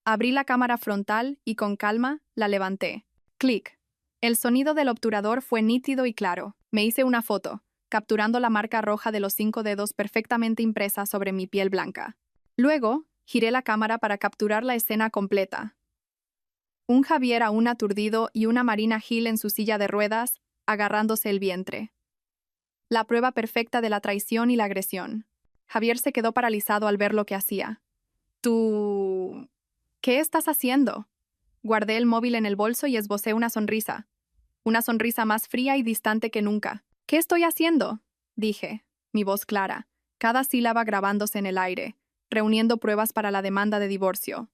Abrí la cámara frontal y con calma la levanté. Clic. El sonido del obturador fue nítido y claro. Me hice una foto, capturando la marca roja de los 5 dedos perfectamente impresa sobre mi piel blanca. Luego, giré la cámara para capturar la escena completa. Un Javier aún aturdido y una Marina Hill en su silla de ruedas, agarrándose el vientre. La prueba perfecta de la traición y la agresión. Javier se quedó paralizado al ver lo que hacía. «¿Tú... qué estás haciendo?» Guardé el móvil en el bolso y esbocé una sonrisa. Una sonrisa más fría y distante que nunca. «¿Qué estoy haciendo?», dije, mi voz clara, cada sílaba grabándose en el aire, reuniendo pruebas para la demanda de divorcio.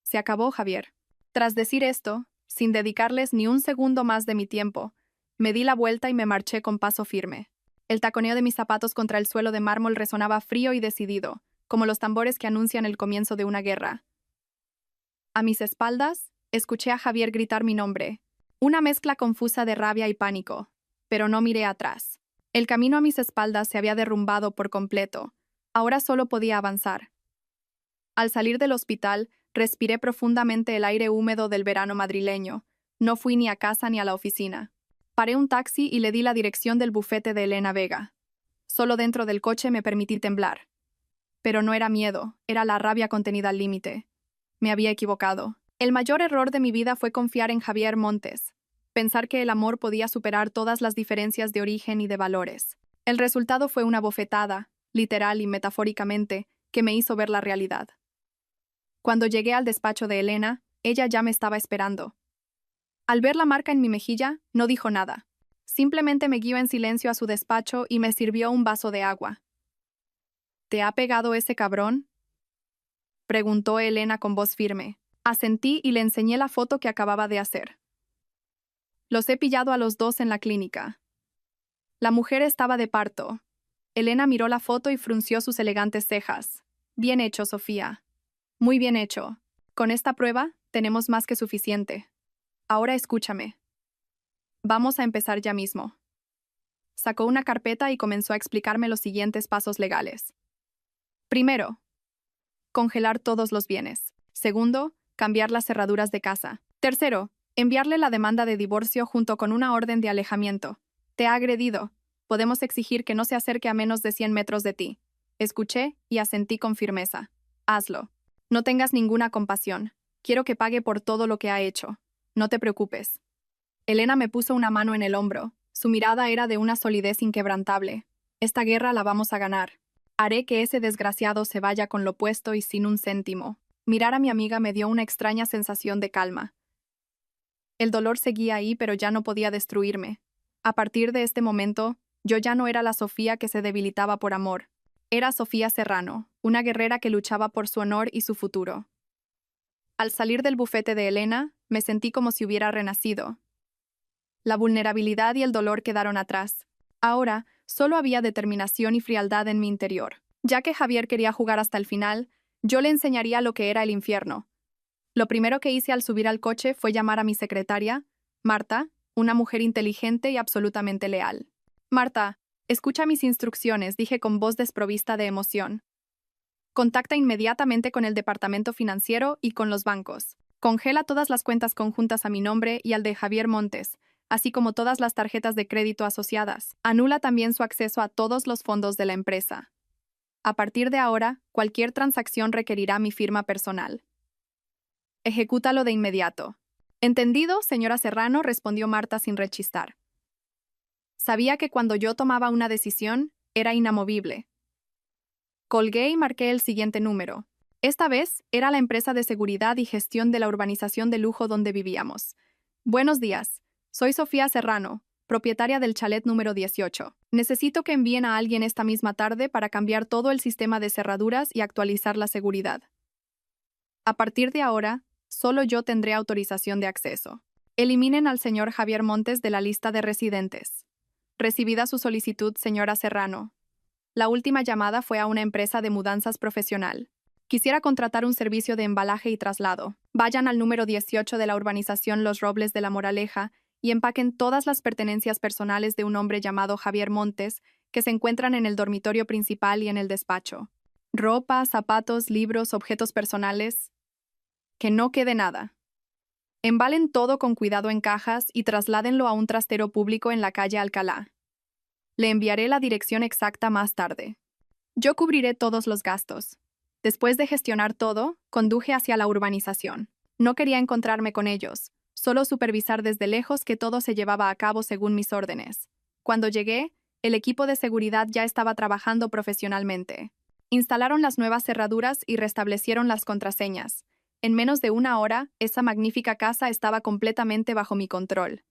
Se acabó, Javier. Tras decir esto, sin dedicarles ni un segundo más de mi tiempo, me di la vuelta y me marché con paso firme. El taconeo de mis zapatos contra el suelo de mármol resonaba frío y decidido, como los tambores que anuncian el comienzo de una guerra. A mis espaldas, escuché a Javier gritar mi nombre, una mezcla confusa de rabia y pánico, pero no miré atrás. El camino a mis espaldas se había derrumbado por completo. Ahora solo podía avanzar. Al salir del hospital, respiré profundamente el aire húmedo del verano madrileño. No fui ni a casa ni a la oficina. Paré un taxi y le di la dirección del bufete de Elena Vega. Solo dentro del coche me permití temblar. Pero no era miedo, era la rabia contenida al límite. Me había equivocado. El mayor error de mi vida fue confiar en Javier Montes. Pensar que el amor podía superar todas las diferencias de origen y de valores. El resultado fue una bofetada, literal y metafóricamente, que me hizo ver la realidad. Cuando llegué al despacho de Elena, ella ya me estaba esperando. Al ver la marca en mi mejilla, no dijo nada. Simplemente me guió en silencio a su despacho y me sirvió un vaso de agua. ¿Te ha pegado ese cabrón?, preguntó Elena con voz firme. Asentí y le enseñé la foto que acababa de hacer. Los he pillado a los dos en la clínica. La mujer estaba de parto. Elena miró la foto y frunció sus elegantes cejas. Bien hecho, Sofía. Muy bien hecho. Con esta prueba, tenemos más que suficiente. Ahora escúchame. Vamos a empezar ya mismo. Sacó una carpeta y comenzó a explicarme los siguientes pasos legales. Primero, congelar todos los bienes. Segundo, cambiar las cerraduras de casa. Tercero, enviarle la demanda de divorcio junto con una orden de alejamiento. Te ha agredido. Podemos exigir que no se acerque a menos de 100 metros de ti. Escuché y asentí con firmeza. Hazlo. No tengas ninguna compasión. Quiero que pague por todo lo que ha hecho. No te preocupes. Elena me puso una mano en el hombro. Su mirada era de una solidez inquebrantable. Esta guerra la vamos a ganar. Haré que ese desgraciado se vaya con lo puesto y sin un céntimo. Mirar a mi amiga me dio una extraña sensación de calma. El dolor seguía ahí, pero ya no podía destruirme. A partir de este momento, yo ya no era la Sofía que se debilitaba por amor. Era Sofía Serrano, una guerrera que luchaba por su honor y su futuro. Al salir del bufete de Elena, me sentí como si hubiera renacido. La vulnerabilidad y el dolor quedaron atrás. Ahora, solo había determinación y frialdad en mi interior. Ya que Javier quería jugar hasta el final, yo le enseñaría lo que era el infierno. Lo primero que hice al subir al coche fue llamar a mi secretaria, Marta, una mujer inteligente y absolutamente leal. Marta, escucha mis instrucciones, dije con voz desprovista de emoción. Contacta inmediatamente con el departamento financiero y con los bancos. Congela todas las cuentas conjuntas a mi nombre y al de Javier Montes, así como todas las tarjetas de crédito asociadas. Anula también su acceso a todos los fondos de la empresa. A partir de ahora, cualquier transacción requerirá mi firma personal. Ejecútalo de inmediato. ¿Entendido, señora Serrano?, respondió Marta sin rechistar. Sabía que cuando yo tomaba una decisión, era inamovible. Colgué y marqué el siguiente número. Esta vez, era la empresa de seguridad y gestión de la urbanización de lujo donde vivíamos. Buenos días. Soy Sofía Serrano, propietaria del chalet número 18. Necesito que envíen a alguien esta misma tarde para cambiar todo el sistema de cerraduras y actualizar la seguridad. A partir de ahora, solo yo tendré autorización de acceso. Eliminen al señor Javier Montes de la lista de residentes. Recibida su solicitud, señora Serrano. La última llamada fue a una empresa de mudanzas profesional. Quisiera contratar un servicio de embalaje y traslado. Vayan al número 18 de la urbanización Los Robles de la Moraleja y empaquen todas las pertenencias personales de un hombre llamado Javier Montes que se encuentran en el dormitorio principal y en el despacho. Ropa, zapatos, libros, objetos personales. Que no quede nada. Embalen todo con cuidado en cajas y trasládenlo a un trastero público en la calle Alcalá. Le enviaré la dirección exacta más tarde. Yo cubriré todos los gastos. Después de gestionar todo, conduje hacia la urbanización. No quería encontrarme con ellos, solo supervisar desde lejos que todo se llevaba a cabo según mis órdenes. Cuando llegué, el equipo de seguridad ya estaba trabajando profesionalmente. Instalaron las nuevas cerraduras y restablecieron las contraseñas. En menos de una hora, esa magnífica casa estaba completamente bajo mi control.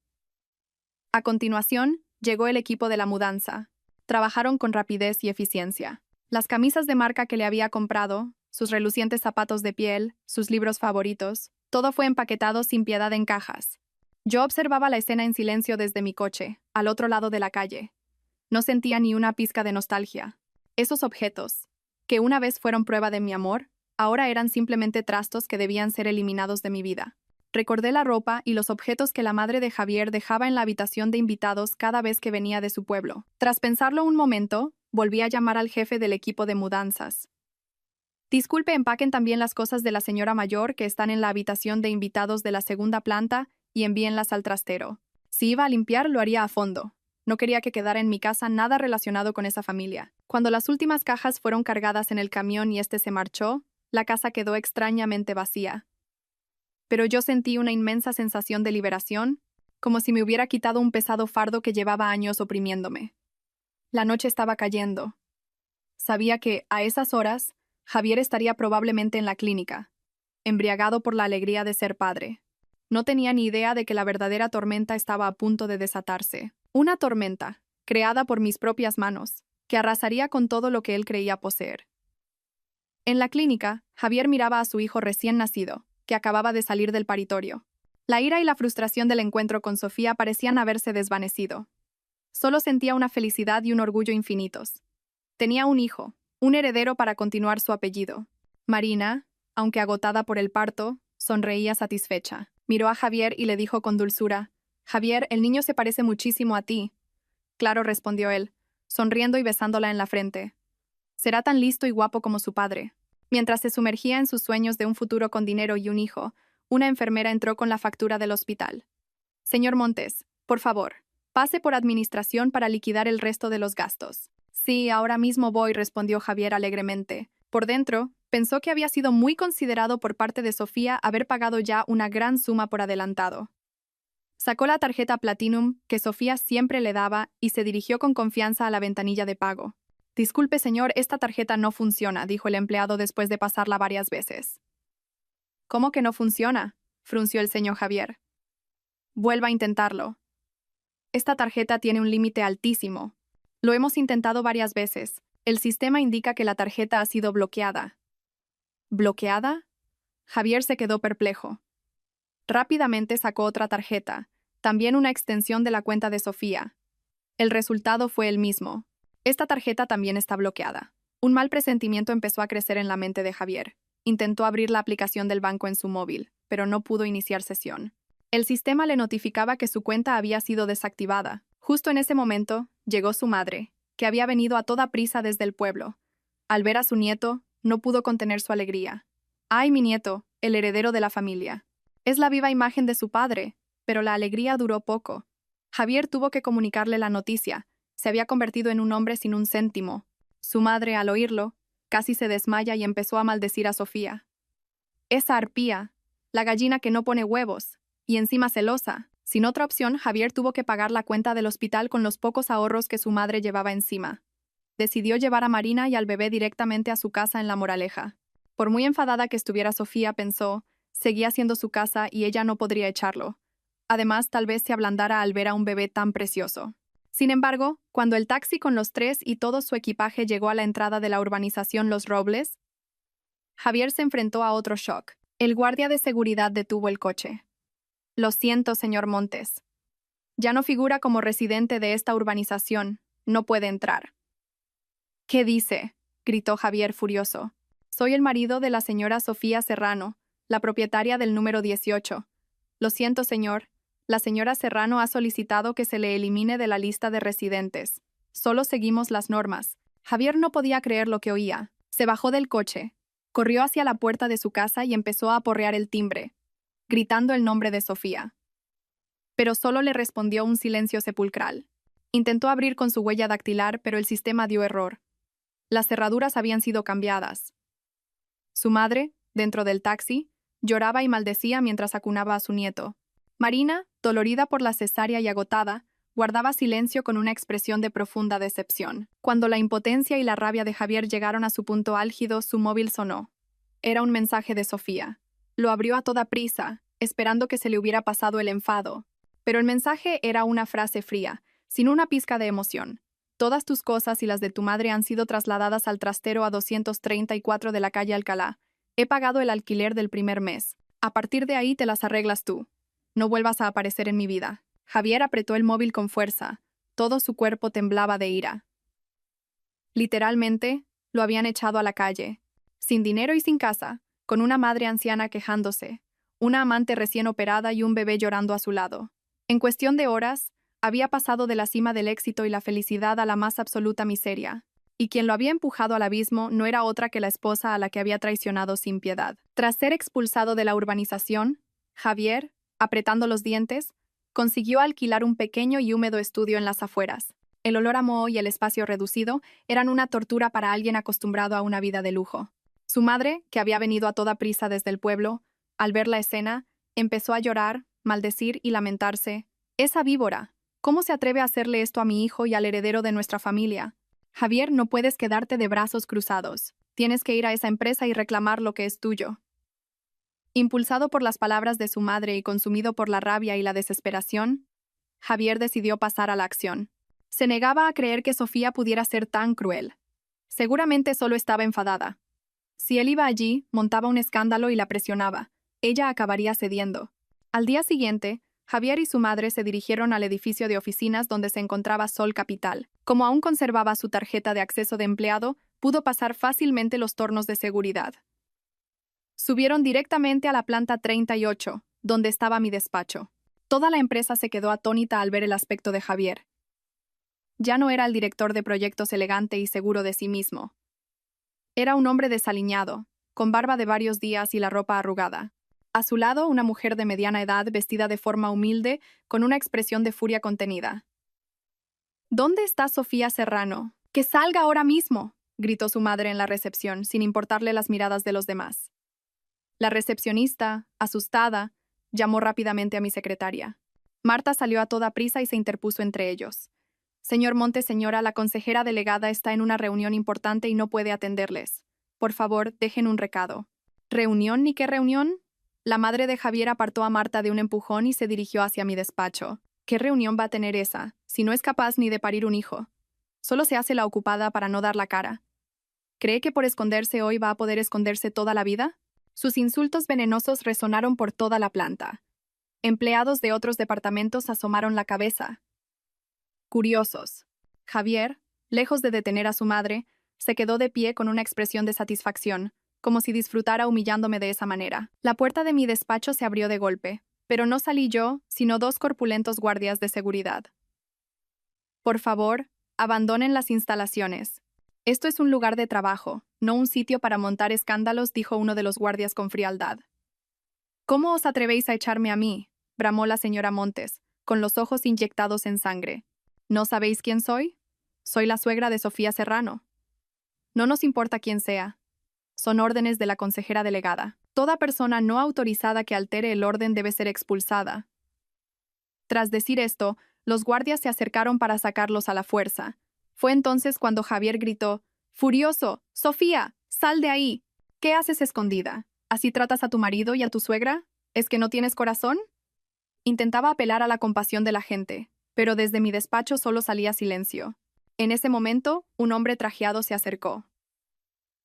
A continuación, llegó el equipo de la mudanza. Trabajaron con rapidez y eficiencia. Las camisas de marca que le había comprado, sus relucientes zapatos de piel, sus libros favoritos, todo fue empaquetado sin piedad en cajas. Yo observaba la escena en silencio desde mi coche, al otro lado de la calle. No sentía ni una pizca de nostalgia. Esos objetos, que una vez fueron prueba de mi amor, ahora eran simplemente trastos que debían ser eliminados de mi vida. Recordé la ropa y los objetos que la madre de Javier dejaba en la habitación de invitados cada vez que venía de su pueblo. Tras pensarlo un momento, volví a llamar al jefe del equipo de mudanzas. Disculpe, empaquen también las cosas de la señora mayor que están en la habitación de invitados de la segunda planta y envíenlas al trastero. Si iba a limpiar, lo haría a fondo. No quería que quedara en mi casa nada relacionado con esa familia. Cuando las últimas cajas fueron cargadas en el camión y este se marchó, la casa quedó extrañamente vacía. Pero yo sentí una inmensa sensación de liberación, como si me hubiera quitado un pesado fardo que llevaba años oprimiéndome. La noche estaba cayendo. Sabía que, a esas horas, Javier estaría probablemente en la clínica, embriagado por la alegría de ser padre. No tenía ni idea de que la verdadera tormenta estaba a punto de desatarse. Una tormenta, creada por mis propias manos, que arrasaría con todo lo que él creía poseer. En la clínica, Javier miraba a su hijo recién nacido, que acababa de salir del paritorio. La ira y la frustración del encuentro con Sofía parecían haberse desvanecido. Solo sentía una felicidad y un orgullo infinitos. Tenía un hijo, un heredero para continuar su apellido. Marina, aunque agotada por el parto, sonreía satisfecha. Miró a Javier y le dijo con dulzura: «Javier, el niño se parece muchísimo a ti». «Claro», respondió él, sonriendo y besándola en la frente. «Será tan listo y guapo como su padre». Mientras se sumergía en sus sueños de un futuro con dinero y un hijo, una enfermera entró con la factura del hospital. «Señor Montes, por favor, pase por administración para liquidar el resto de los gastos». «Sí, ahora mismo voy», respondió Javier alegremente. Por dentro, pensó que había sido muy considerado por parte de Sofía haber pagado ya una gran suma por adelantado. Sacó la tarjeta Platinum, que Sofía siempre le daba, y se dirigió con confianza a la ventanilla de pago. «Disculpe, señor, esta tarjeta no funciona», dijo el empleado después de pasarla varias veces. «¿Cómo que no funciona?», frunció el ceño Javier. «Vuelva a intentarlo. Esta tarjeta tiene un límite altísimo. Lo hemos intentado varias veces. El sistema indica que la tarjeta ha sido bloqueada». ¿Bloqueada? Javier se quedó perplejo. Rápidamente sacó otra tarjeta, también una extensión de la cuenta de Sofía. El resultado fue el mismo. Esta tarjeta también está bloqueada. Un mal presentimiento empezó a crecer en la mente de Javier. Intentó abrir la aplicación del banco en su móvil, pero no pudo iniciar sesión. El sistema le notificaba que su cuenta había sido desactivada. Justo en ese momento, llegó su madre, que había venido a toda prisa desde el pueblo. Al ver a su nieto, no pudo contener su alegría. «¡Ay, mi nieto, el heredero de la familia! Es la viva imagen de su padre», pero la alegría duró poco. Javier tuvo que comunicarle la noticia. Se había convertido en un hombre sin un céntimo. Su madre, al oírlo, casi se desmaya y empezó a maldecir a Sofía. «Esa arpía, la gallina que no pone huevos, y encima celosa». Sin otra opción, Javier tuvo que pagar la cuenta del hospital con los pocos ahorros que su madre llevaba encima. Decidió llevar a Marina y al bebé directamente a su casa en La Moraleja. Por muy enfadada que estuviera Sofía, pensó, seguía siendo su casa y ella no podría echarlo. Además, tal vez se ablandara al ver a un bebé tan precioso. Sin embargo, cuando el taxi con los tres y todo su equipaje llegó a la entrada de la urbanización Los Robles, Javier se enfrentó a otro shock. El guardia de seguridad detuvo el coche. «Lo siento, señor Montes. Ya no figura como residente de esta urbanización. No puede entrar». «¿Qué dice?», gritó Javier furioso. «Soy el marido de la señora Sofía Serrano, la propietaria del número 18. Lo siento, señor. La señora Serrano ha solicitado que se le elimine de la lista de residentes. Solo seguimos las normas». Javier no podía creer lo que oía. Se bajó del coche, corrió hacia la puerta de su casa y empezó a aporrear el timbre, gritando el nombre de Sofía. Pero solo le respondió un silencio sepulcral. Intentó abrir con su huella dactilar, pero el sistema dio error. Las cerraduras habían sido cambiadas. Su madre, dentro del taxi, lloraba y maldecía mientras acunaba a su nieto. Marina, dolorida por la cesárea y agotada, guardaba silencio con una expresión de profunda decepción. Cuando la impotencia y la rabia de Javier llegaron a su punto álgido, su móvil sonó. Era un mensaje de Sofía. Lo abrió a toda prisa, esperando que se le hubiera pasado el enfado. Pero el mensaje era una frase fría, sin una pizca de emoción. «Todas tus cosas y las de tu madre han sido trasladadas al trastero a 234 de la calle Alcalá. He pagado el alquiler del primer mes. A partir de ahí te las arreglas tú. No vuelvas a aparecer en mi vida». Javier apretó el móvil con fuerza. Todo su cuerpo temblaba de ira. Literalmente, lo habían echado a la calle. Sin dinero y sin casa, con una madre anciana quejándose, una amante recién operada y un bebé llorando a su lado. En cuestión de horas, había pasado de la cima del éxito y la felicidad a la más absoluta miseria. Y quien lo había empujado al abismo no era otra que la esposa a la que había traicionado sin piedad. Tras ser expulsado de la urbanización, Javier, apretando los dientes, Consiguió alquilar un pequeño y húmedo estudio en las afueras. El olor a moho y el espacio reducido eran una tortura para alguien acostumbrado a una vida de lujo. Su madre, que había venido a toda prisa desde el pueblo, al ver la escena, empezó a llorar, maldecir y lamentarse. «Esa víbora, ¿cómo se atreve a hacerle esto a mi hijo y al heredero de nuestra familia? Javier, no puedes quedarte de brazos cruzados. Tienes que ir a esa empresa y reclamar lo que es tuyo». Impulsado por las palabras de su madre y consumido por la rabia y la desesperación, Javier decidió pasar a la acción. Se negaba a creer que Sofía pudiera ser tan cruel. Seguramente solo estaba enfadada. Si él iba allí, montaba un escándalo y la presionaba. Ella acabaría cediendo. Al día siguiente, Javier y su madre se dirigieron al edificio de oficinas donde se encontraba Sol Capital. Como aún conservaba su tarjeta de acceso de empleado, pudo pasar fácilmente los tornos de seguridad. Subieron directamente a la planta 38, donde estaba mi despacho. Toda la empresa se quedó atónita al ver el aspecto de Javier. Ya no era el director de proyectos elegante y seguro de sí mismo. Era un hombre desaliñado, con barba de varios días y la ropa arrugada. A su lado, una mujer de mediana edad vestida de forma humilde, con una expresión de furia contenida. «¿Dónde está Sofía Serrano? ¡Que salga ahora mismo!», gritó su madre en la recepción, sin importarle las miradas de los demás. La recepcionista, asustada, llamó rápidamente a mi secretaria. Marta salió a toda prisa y se interpuso entre ellos. «Señor Montes, señora, la consejera delegada está en una reunión importante y no puede atenderles. Por favor, dejen un recado». «¿Reunión ni qué reunión?». La madre de Javier apartó a Marta de un empujón y se dirigió hacia mi despacho. «¿Qué reunión va a tener esa, si no es capaz ni de parir un hijo? Solo se hace la ocupada para no dar la cara. ¿Cree que por esconderse hoy va a poder esconderse toda la vida?». Sus insultos venenosos resonaron por toda la planta. Empleados de otros departamentos asomaron la cabeza. Curiosos. Javier, lejos de detener a su madre, se quedó de pie con una expresión de satisfacción, como si disfrutara humillándome de esa manera. La puerta de mi despacho se abrió de golpe, pero no salí yo, sino dos corpulentos guardias de seguridad. «Por favor, abandonen las instalaciones. Esto es un lugar de trabajo, no un sitio para montar escándalos», dijo uno de los guardias con frialdad. «¿Cómo os atrevéis a echarme a mí?», bramó la señora Montes, con los ojos inyectados en sangre. «¿No sabéis quién soy? Soy la suegra de Sofía Serrano. No nos importa quién sea. Son órdenes de la consejera delegada. Toda persona no autorizada que altere el orden debe ser expulsada». Tras decir esto, los guardias se acercaron para sacarlos a la fuerza. Fue entonces cuando Javier gritó: «¡Furioso! ¡Sofía! ¡Sal de ahí! ¿Qué haces escondida? ¿Así tratas a tu marido y a tu suegra? ¿Es que no tienes corazón?». Intentaba apelar a la compasión de la gente, pero desde mi despacho solo salía silencio. En ese momento, un hombre trajeado se acercó.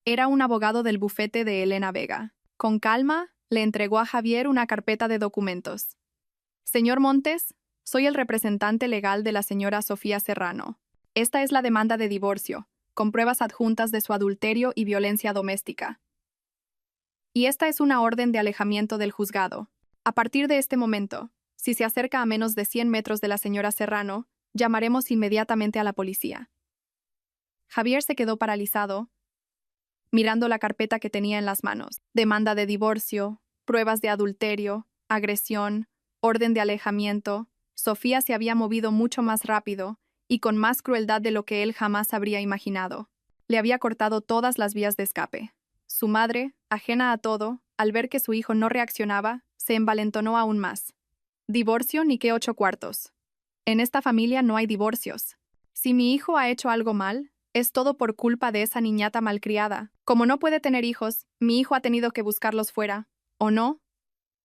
Era un abogado del bufete de Elena Vega. Con calma, le entregó a Javier una carpeta de documentos. «Señor Montes, soy el representante legal de la señora Sofía Serrano. Esta es la demanda de divorcio, con pruebas adjuntas de su adulterio y violencia doméstica. Y esta es una orden de alejamiento del juzgado. A partir de este momento, si se acerca a menos de 100 metros de la señora Serrano, llamaremos inmediatamente a la policía». Javier se quedó paralizado, mirando la carpeta que tenía en las manos. Demanda de divorcio, pruebas de adulterio, agresión, orden de alejamiento. Sofía se había movido mucho más rápido y con más crueldad de lo que él jamás habría imaginado. Le había cortado todas las vías de escape. Su madre, ajena a todo, al ver que su hijo no reaccionaba, se envalentonó aún más. «Divorcio ni qué 8 cuartos. En esta familia no hay divorcios. Si mi hijo ha hecho algo mal, es todo por culpa de esa niñata malcriada. Como no puede tener hijos, mi hijo ha tenido que buscarlos fuera. ¿O no?».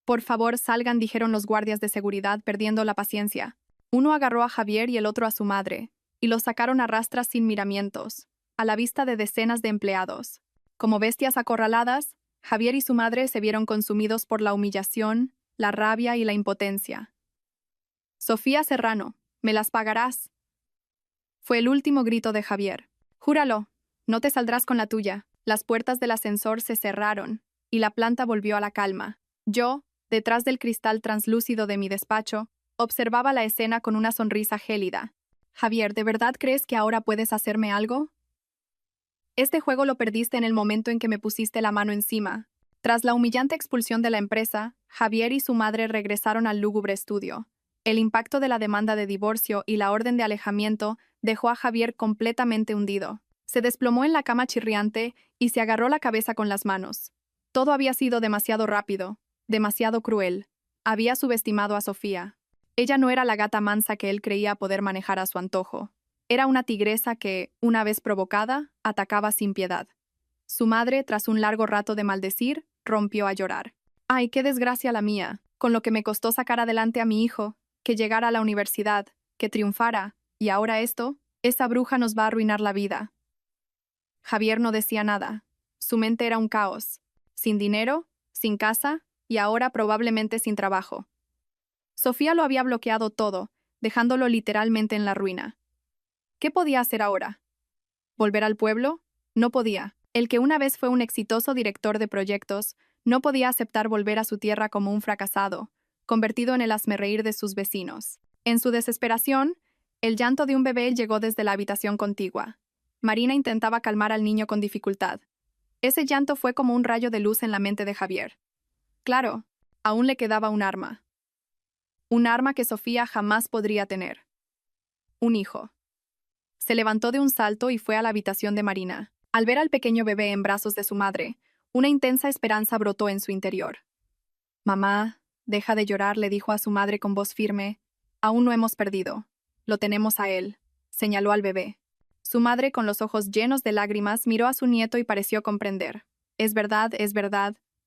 «Por favor, salgan», dijeron los guardias de seguridad, perdiendo la paciencia. Uno agarró a Javier y el otro a su madre, y los sacaron a rastras sin miramientos, a la vista de decenas de empleados. Como bestias acorraladas, Javier y su madre se vieron consumidos por la humillación, la rabia y la impotencia. «Sofía Serrano, me las pagarás», fue el último grito de Javier. «Júralo, no te saldrás con la tuya». Las puertas del ascensor se cerraron, y la planta volvió a la calma. Yo, detrás del cristal translúcido de mi despacho, observaba la escena con una sonrisa gélida. «Javier, ¿de verdad crees que ahora puedes hacerme algo? Este juego lo perdiste en el momento en que me pusiste la mano encima». Tras la humillante expulsión de la empresa, Javier y su madre regresaron al lúgubre estudio. El impacto de la demanda de divorcio y la orden de alejamiento dejó a Javier completamente hundido. Se desplomó en la cama chirriante y se agarró la cabeza con las manos. Todo había sido demasiado rápido, demasiado cruel. Había subestimado a Sofía. Ella no era la gata mansa que él creía poder manejar a su antojo. Era una tigresa que, una vez provocada, atacaba sin piedad. Su madre, tras un largo rato de maldecir, rompió a llorar. «Ay, qué desgracia la mía, con lo que me costó sacar adelante a mi hijo, que llegara a la universidad, que triunfara, y ahora esto, esa bruja nos va a arruinar la vida». Javier no decía nada. Su mente era un caos. Sin dinero, sin casa, y ahora probablemente sin trabajo. Sofía lo había bloqueado todo, dejándolo literalmente en la ruina. ¿Qué podía hacer ahora? ¿Volver al pueblo? No podía. El que una vez fue un exitoso director de proyectos, no podía aceptar volver a su tierra como un fracasado, convertido en el hazmerreír de sus vecinos. En su desesperación, el llanto de un bebé llegó desde la habitación contigua. Marina intentaba calmar al niño con dificultad. Ese llanto fue como un rayo de luz en la mente de Javier. Claro, aún le quedaba un arma. Un arma que Sofía jamás podría tener. Un hijo. Se levantó de un salto y fue a la habitación de Marina. Al ver al pequeño bebé en brazos de su madre, una intensa esperanza brotó en su interior. «Mamá, deja de llorar», le dijo a su madre con voz firme. «Aún no hemos perdido. Lo tenemos a él», señaló al bebé. Su madre, con los ojos llenos de lágrimas, miró a su nieto y pareció comprender. Es verdad,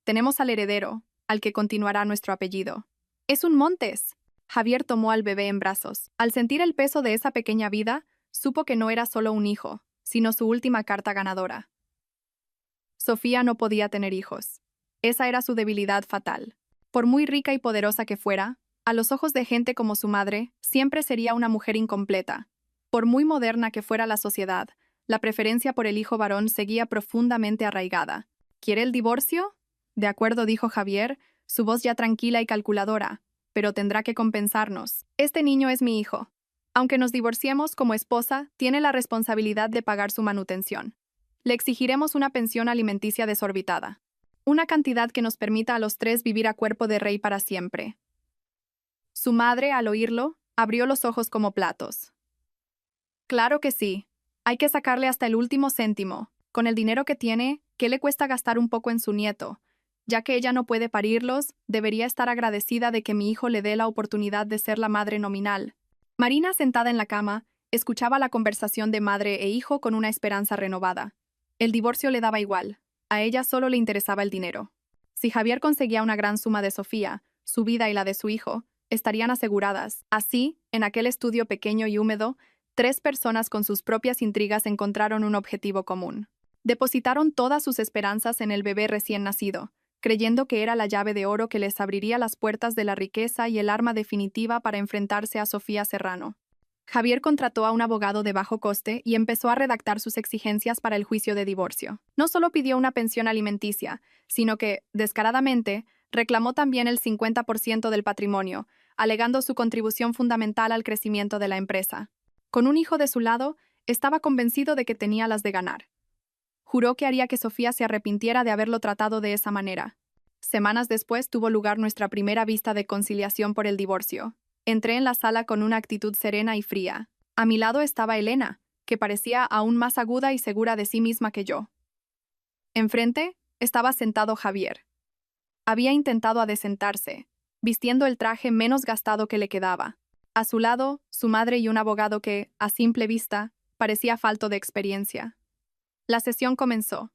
tenemos al heredero, al que continuará nuestro apellido. ¡Es un Montes!». Javier tomó al bebé en brazos. Al sentir el peso de esa pequeña vida, supo que no era solo un hijo, sino su última carta ganadora. Sofía no podía tener hijos. Esa era su debilidad fatal. Por muy rica y poderosa que fuera, a los ojos de gente como su madre, siempre sería una mujer incompleta. Por muy moderna que fuera la sociedad, la preferencia por el hijo varón seguía profundamente arraigada. ¿Quiere el divorcio? De acuerdo, dijo Javier, su voz ya tranquila y calculadora, pero tendrá que compensarnos. Este niño es mi hijo. Aunque nos divorciemos, como esposa, tiene la responsabilidad de pagar su manutención. Le exigiremos una pensión alimenticia desorbitada. Una cantidad que nos permita a los tres vivir a cuerpo de rey para siempre. Su madre, al oírlo, abrió los ojos como platos. Claro que sí. Hay que sacarle hasta el último céntimo. Con el dinero que tiene, ¿qué le cuesta gastar un poco en su nieto? Ya que ella no puede parirlos, debería estar agradecida de que mi hijo le dé la oportunidad de ser la madre nominal. Marina, sentada en la cama, escuchaba la conversación de madre e hijo con una esperanza renovada. El divorcio le daba igual. A ella solo le interesaba el dinero. Si Javier conseguía una gran suma de Sofía, su vida y la de su hijo, estarían aseguradas. Así, en aquel estudio pequeño y húmedo, 3 personas con sus propias intrigas encontraron un objetivo común. Depositaron todas sus esperanzas en el bebé recién nacido, creyendo que era la llave de oro que les abriría las puertas de la riqueza y el arma definitiva para enfrentarse a Sofía Serrano. Javier contrató a un abogado de bajo coste y empezó a redactar sus exigencias para el juicio de divorcio. No solo pidió una pensión alimenticia, sino que, descaradamente, reclamó también el 50% del patrimonio, alegando su contribución fundamental al crecimiento de la empresa. Con un hijo de su lado, estaba convencido de que tenía las de ganar. Juró que haría que Sofía se arrepintiera de haberlo tratado de esa manera. Semanas después tuvo lugar nuestra primera vista de conciliación por el divorcio. Entré en la sala con una actitud serena y fría. A mi lado estaba Elena, que parecía aún más aguda y segura de sí misma que yo. Enfrente estaba sentado Javier. Había intentado adecentarse, vistiendo el traje menos gastado que le quedaba. A su lado, su madre y un abogado que, a simple vista, parecía falto de experiencia. La sesión comenzó.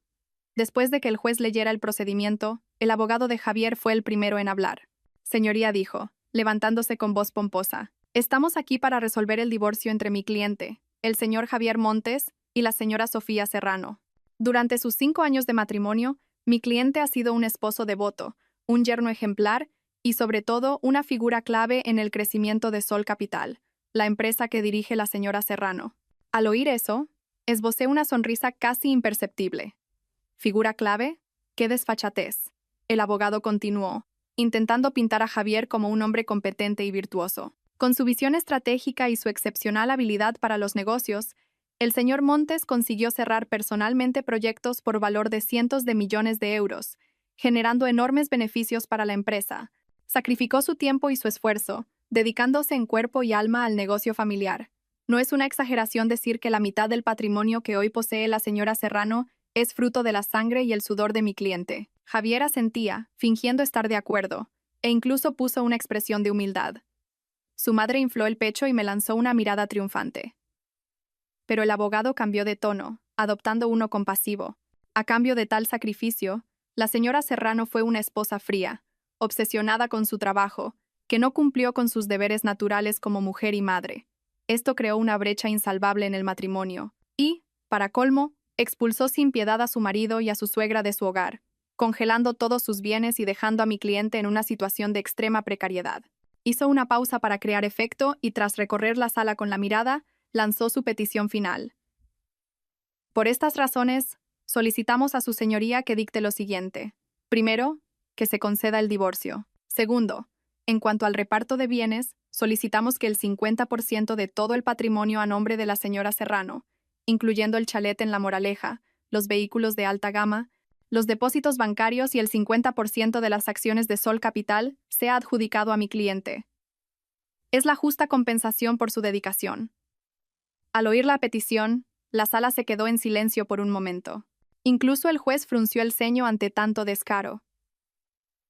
Después de que el juez leyera el procedimiento, el abogado de Javier fue el primero en hablar. «Señoría», dijo, levantándose con voz pomposa, «estamos aquí para resolver el divorcio entre mi cliente, el señor Javier Montes, y la señora Sofía Serrano. Durante sus 5 años de matrimonio, mi cliente ha sido un esposo devoto, un yerno ejemplar y, sobre todo, una figura clave en el crecimiento de Sol Capital, la empresa que dirige la señora Serrano». Al oír eso, esbocé una sonrisa casi imperceptible. ¿Figura clave? ¡Qué desfachatez! El abogado continuó, intentando pintar a Javier como un hombre competente y virtuoso. Con su visión estratégica y su excepcional habilidad para los negocios, el señor Montes consiguió cerrar personalmente proyectos por valor de cientos de millones de euros, generando enormes beneficios para la empresa. Sacrificó su tiempo y su esfuerzo, dedicándose en cuerpo y alma al negocio familiar. No es una exageración decir que la mitad del patrimonio que hoy posee la señora Serrano es fruto de la sangre y el sudor de mi cliente. Javier asentía, fingiendo estar de acuerdo, e incluso puso una expresión de humildad. Su madre infló el pecho y me lanzó una mirada triunfante. Pero el abogado cambió de tono, adoptando uno compasivo. A cambio de tal sacrificio, la señora Serrano fue una esposa fría, obsesionada con su trabajo, que no cumplió con sus deberes naturales como mujer y madre. Esto creó una brecha insalvable en el matrimonio y, para colmo, expulsó sin piedad a su marido y a su suegra de su hogar, congelando todos sus bienes y dejando a mi cliente en una situación de extrema precariedad. Hizo una pausa para crear efecto y, tras recorrer la sala con la mirada, lanzó su petición final. Por estas razones, solicitamos a su señoría que dicte lo siguiente. Primero, que se conceda el divorcio. Segundo, en cuanto al reparto de bienes, solicitamos que el 50% de todo el patrimonio a nombre de la señora Serrano, incluyendo el chalet en La Moraleja, los vehículos de alta gama, los depósitos bancarios y el 50% de las acciones de Sol Capital, sea adjudicado a mi cliente. Es la justa compensación por su dedicación. Al oír la petición, la sala se quedó en silencio por un momento. Incluso el juez frunció el ceño ante tanto descaro.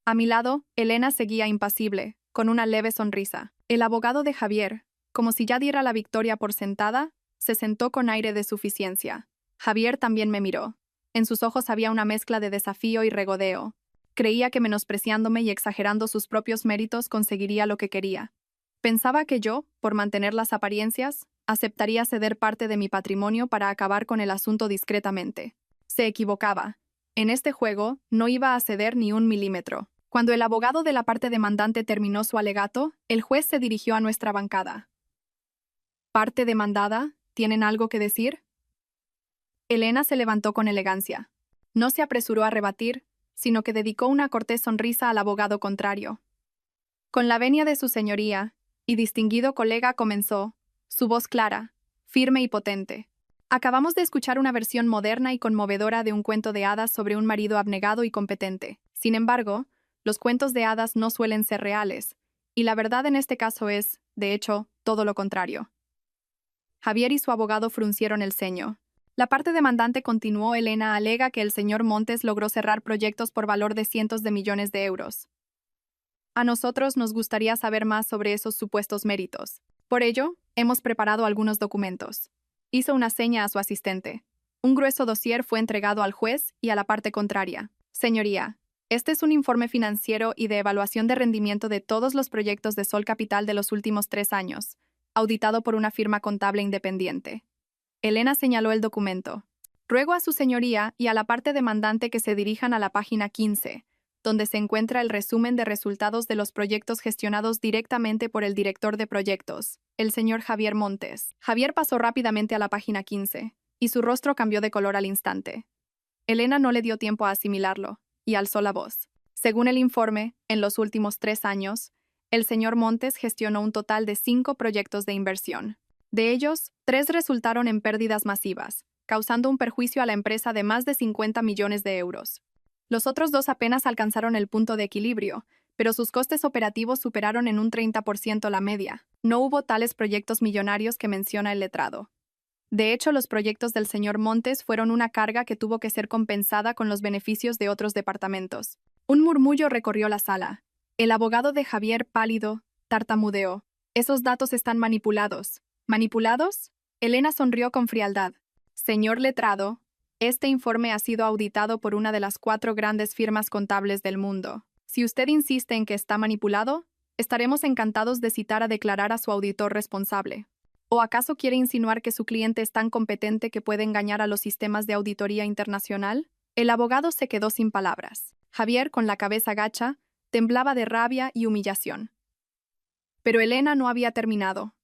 A mi lado, Elena seguía impasible, con una leve sonrisa. El abogado de Javier, como si ya diera la victoria por sentada, se sentó con aire de suficiencia. Javier también me miró. En sus ojos había una mezcla de desafío y regodeo. Creía que menospreciándome y exagerando sus propios méritos conseguiría lo que quería. Pensaba que yo, por mantener las apariencias, aceptaría ceder parte de mi patrimonio para acabar con el asunto discretamente. Se equivocaba. En este juego no iba a ceder ni un milímetro. Cuando el abogado de la parte demandante terminó su alegato, el juez se dirigió a nuestra bancada. ¿Parte demandada? ¿Tienen algo que decir? Elena se levantó con elegancia. No se apresuró a rebatir, sino que dedicó una cortés sonrisa al abogado contrario. Con la venia de su señoría y distinguido colega comenzó, su voz clara, firme y potente. Acabamos de escuchar una versión moderna y conmovedora de un cuento de hadas sobre un marido abnegado y competente. Sin embargo, los cuentos de hadas no suelen ser reales, y la verdad en este caso es, de hecho, todo lo contrario. Javier y su abogado fruncieron el ceño. La parte demandante continuó. Elena alega que el señor Montes logró cerrar proyectos por valor de cientos de millones de euros. A nosotros nos gustaría saber más sobre esos supuestos méritos. Por ello, hemos preparado algunos documentos. Hizo una seña a su asistente. Un grueso dossier fue entregado al juez y a la parte contraria. Señoría, este es un informe financiero y de evaluación de rendimiento de todos los proyectos de Sol Capital de los últimos 3 años, auditado por una firma contable independiente. Elena señaló el documento. Ruego a su señoría y a la parte demandante que se dirijan a la página 15, donde se encuentra el resumen de resultados de los proyectos gestionados directamente por el director de proyectos, el señor Javier Montes. Javier pasó rápidamente a la página 15, y su rostro cambió de color al instante. Elena no le dio tiempo a asimilarlo, y alzó la voz. Según el informe, en los últimos 3 años, el señor Montes gestionó un total de 5 proyectos de inversión. De ellos, 3 resultaron en pérdidas masivas, causando un perjuicio a la empresa de más de 50 millones de euros. Los otros 2 apenas alcanzaron el punto de equilibrio, pero sus costes operativos superaron en un 30% la media. No hubo tales proyectos millonarios que menciona el letrado. De hecho, los proyectos del señor Montes fueron una carga que tuvo que ser compensada con los beneficios de otros departamentos. Un murmullo recorrió la sala. El abogado de Javier, pálido, tartamudeó. Esos datos están manipulados. ¿Manipulados? Elena sonrió con frialdad. Señor letrado, este informe ha sido auditado por una de las 4 grandes firmas contables del mundo. Si usted insiste en que está manipulado, estaremos encantados de citar a declarar a su auditor responsable. ¿O acaso quiere insinuar que su cliente es tan competente que puede engañar a los sistemas de auditoría internacional? El abogado se quedó sin palabras. Javier, con la cabeza gacha, temblaba de rabia y humillación. Pero Elena no había terminado.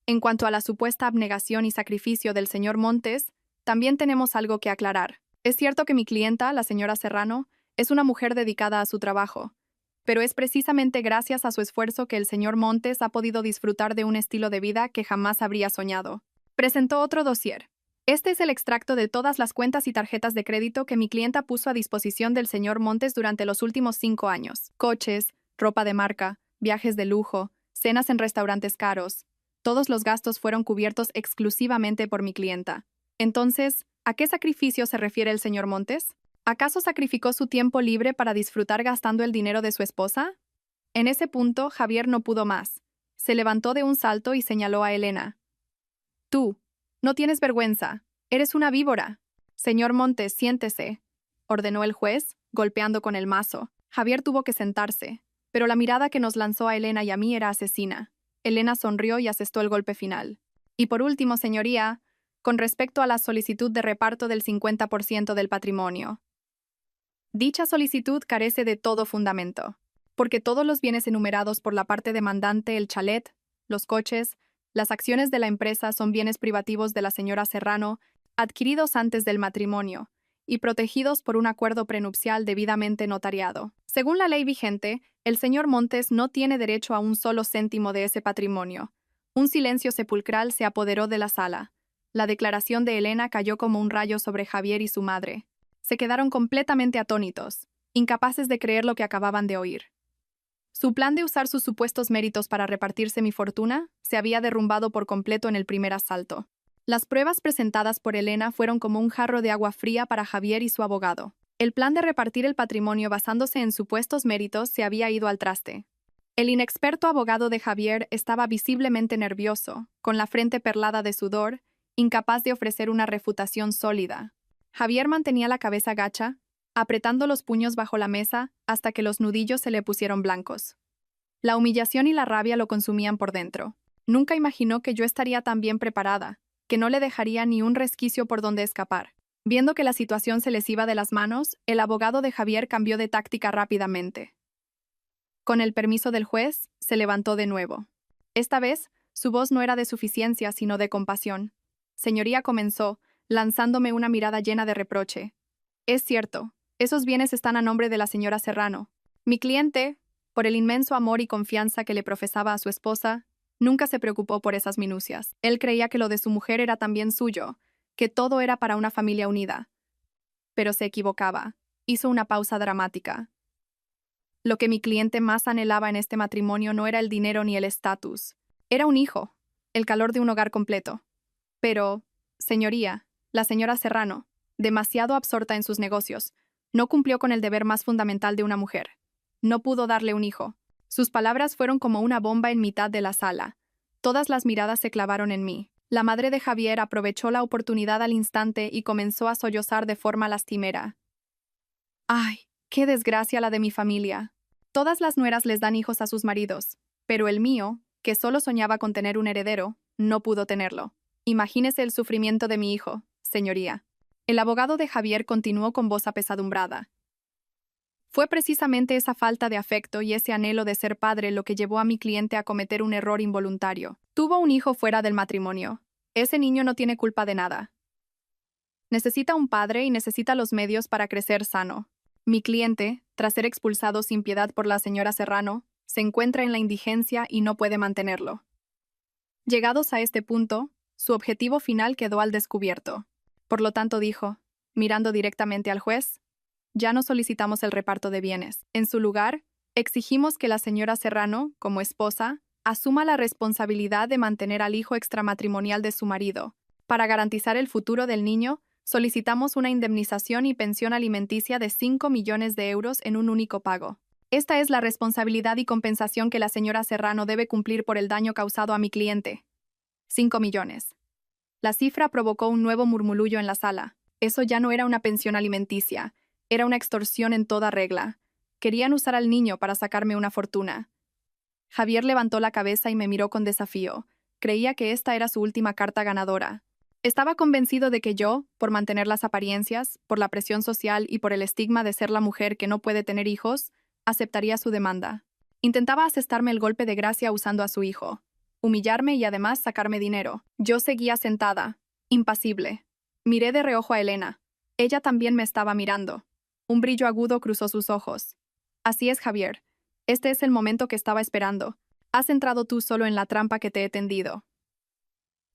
En cuanto a la supuesta abnegación y sacrificio del señor Montes, también tenemos algo que aclarar. Es cierto que mi clienta, la señora Serrano, es una mujer dedicada a su trabajo, pero es precisamente gracias a su esfuerzo que el señor Montes ha podido disfrutar de un estilo de vida que jamás habría soñado. Presentó otro dossier. Este es el extracto de todas las cuentas y tarjetas de crédito que mi clienta puso a disposición del señor Montes durante los últimos 5 años. Coches, ropa de marca, viajes de lujo, cenas en restaurantes caros. Todos los gastos fueron cubiertos exclusivamente por mi clienta. Entonces, ¿a qué sacrificio se refiere el señor Montes? ¿Acaso sacrificó su tiempo libre para disfrutar gastando el dinero de su esposa? En ese punto, Javier no pudo más. Se levantó de un salto y señaló a Elena. Tú, no tienes vergüenza. Eres una víbora. Señor Montes, siéntese, ordenó el juez, golpeando con el mazo. Javier tuvo que sentarse, pero la mirada que nos lanzó a Elena y a mí era asesina. Elena sonrió y asestó el golpe final. Y por último, señoría, con respecto a la solicitud de reparto del 50% del patrimonio. Dicha solicitud carece de todo fundamento, porque todos los bienes enumerados por la parte demandante, el chalet, los coches, las acciones de la empresa son bienes privativos de la señora Serrano, adquiridos antes del matrimonio y protegidos por un acuerdo prenupcial debidamente notariado. Según la ley vigente, el señor Montes no tiene derecho a un solo céntimo de ese patrimonio. Un silencio sepulcral se apoderó de la sala. La declaración de Elena cayó como un rayo sobre Javier y su madre. Se quedaron completamente atónitos, incapaces de creer lo que acababan de oír. Su plan de usar sus supuestos méritos para repartirse mi fortuna se había derrumbado por completo en el primer asalto. Las pruebas presentadas por Elena fueron como un jarro de agua fría para Javier y su abogado. El plan de repartir el patrimonio basándose en supuestos méritos se había ido al traste. El inexperto abogado de Javier estaba visiblemente nervioso, con la frente perlada de sudor, incapaz de ofrecer una refutación sólida. Javier mantenía la cabeza gacha, apretando los puños bajo la mesa hasta que los nudillos se le pusieron blancos. La humillación y la rabia lo consumían por dentro. Nunca imaginó que yo estaría tan bien preparada, que no le dejaría ni un resquicio por donde escapar. Viendo que la situación se les iba de las manos, el abogado de Javier cambió de táctica rápidamente. Con el permiso del juez, se levantó de nuevo. Esta vez, su voz no era de suficiencia, sino de compasión. Señoría, comenzó, lanzándome una mirada llena de reproche. Es cierto, esos bienes están a nombre de la señora Serrano. Mi cliente, por el inmenso amor y confianza que le profesaba a su esposa, nunca se preocupó por esas minucias. Él creía que lo de su mujer era también suyo, que todo era para una familia unida. Pero se equivocaba. Hizo una pausa dramática. Lo que mi cliente más anhelaba en este matrimonio no era el dinero ni el estatus. Era un hijo, el calor de un hogar completo. Pero, señoría, la señora Serrano, demasiado absorta en sus negocios, no cumplió con el deber más fundamental de una mujer. No pudo darle un hijo. Sus palabras fueron como una bomba en mitad de la sala. Todas las miradas se clavaron en mí. La madre de Javier aprovechó la oportunidad al instante y comenzó a sollozar de forma lastimera. ¡Ay, qué desgracia la de mi familia! Todas las nueras les dan hijos a sus maridos, pero el mío, que solo soñaba con tener un heredero, no pudo tenerlo. Imagínese el sufrimiento de mi hijo, señoría. El abogado de Javier continuó con voz apesadumbrada. Fue precisamente esa falta de afecto y ese anhelo de ser padre lo que llevó a mi cliente a cometer un error involuntario. Tuvo un hijo fuera del matrimonio. Ese niño no tiene culpa de nada. Necesita un padre y necesita los medios para crecer sano. Mi cliente, tras ser expulsado sin piedad por la señora Serrano, se encuentra en la indigencia y no puede mantenerlo. Llegados a este punto, su objetivo final quedó al descubierto. Por lo tanto dijo, mirando directamente al juez, ya no solicitamos el reparto de bienes. En su lugar, exigimos que la señora Serrano, como esposa, asuma la responsabilidad de mantener al hijo extramatrimonial de su marido. Para garantizar el futuro del niño, solicitamos una indemnización y pensión alimenticia de 5 millones de euros en un único pago. Esta es la responsabilidad y compensación que la señora Serrano debe cumplir por el daño causado a mi cliente. 5 millones. La cifra provocó un nuevo murmullo en la sala. Eso ya no era una pensión alimenticia. Era una extorsión en toda regla. Querían usar al niño para sacarme una fortuna. Javier levantó la cabeza y me miró con desafío. Creía que esta era su última carta ganadora. Estaba convencido de que yo, por mantener las apariencias, por la presión social y por el estigma de ser la mujer que no puede tener hijos, aceptaría su demanda. Intentaba asestarme el golpe de gracia usando a su hijo, humillarme y además sacarme dinero. Yo seguía sentada, impasible. Miré de reojo a Elena. Ella también me estaba mirando. Un brillo agudo cruzó sus ojos. Así es, Javier. Este es el momento que estaba esperando. Has entrado tú solo en la trampa que te he tendido.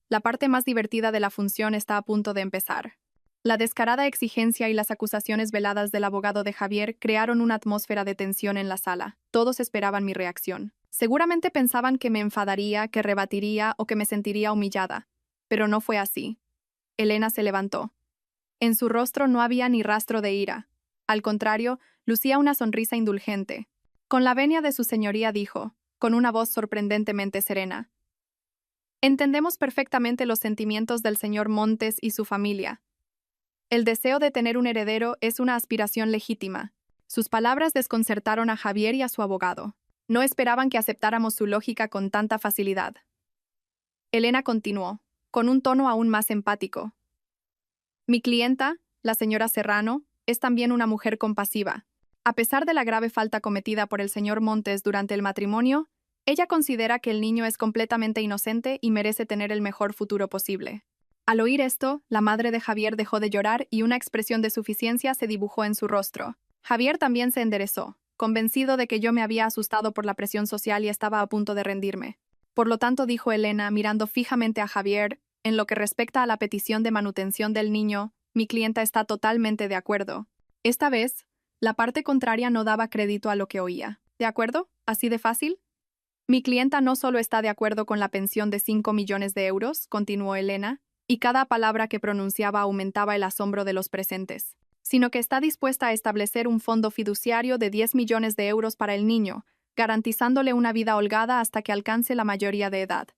La parte más divertida de la función está a punto de empezar. La descarada exigencia y las acusaciones veladas del abogado de Javier crearon una atmósfera de tensión en la sala. Todos esperaban mi reacción. Seguramente pensaban que me enfadaría, que rebatiría o que me sentiría humillada. Pero no fue así. Elena se levantó. En su rostro no había ni rastro de ira. Al contrario, lucía una sonrisa indulgente. Con la venia de su señoría dijo, con una voz sorprendentemente serena: «Entendemos perfectamente los sentimientos del señor Montes y su familia. El deseo de tener un heredero es una aspiración legítima». Sus palabras desconcertaron a Javier y a su abogado. No esperaban que aceptáramos su lógica con tanta facilidad. Elena continuó, con un tono aún más empático: «Mi clienta, la señora Serrano, es también una mujer compasiva. A pesar de la grave falta cometida por el señor Montes durante el matrimonio, ella considera que el niño es completamente inocente y merece tener el mejor futuro posible». Al oír esto, la madre de Javier dejó de llorar y una expresión de suficiencia se dibujó en su rostro. Javier también se enderezó, convencido de que yo me había asustado por la presión social y estaba a punto de rendirme. Por lo tanto, dijo Elena, mirando fijamente a Javier, en lo que respecta a la petición de manutención del niño, mi clienta está totalmente de acuerdo. Esta vez, la parte contraria no daba crédito a lo que oía. ¿De acuerdo? ¿Así de fácil? Mi clienta no solo está de acuerdo con la pensión de 5 millones de euros, continuó Elena, y cada palabra que pronunciaba aumentaba el asombro de los presentes, sino que está dispuesta a establecer un fondo fiduciario de 10 millones de euros para el niño, garantizándole una vida holgada hasta que alcance la mayoría de edad.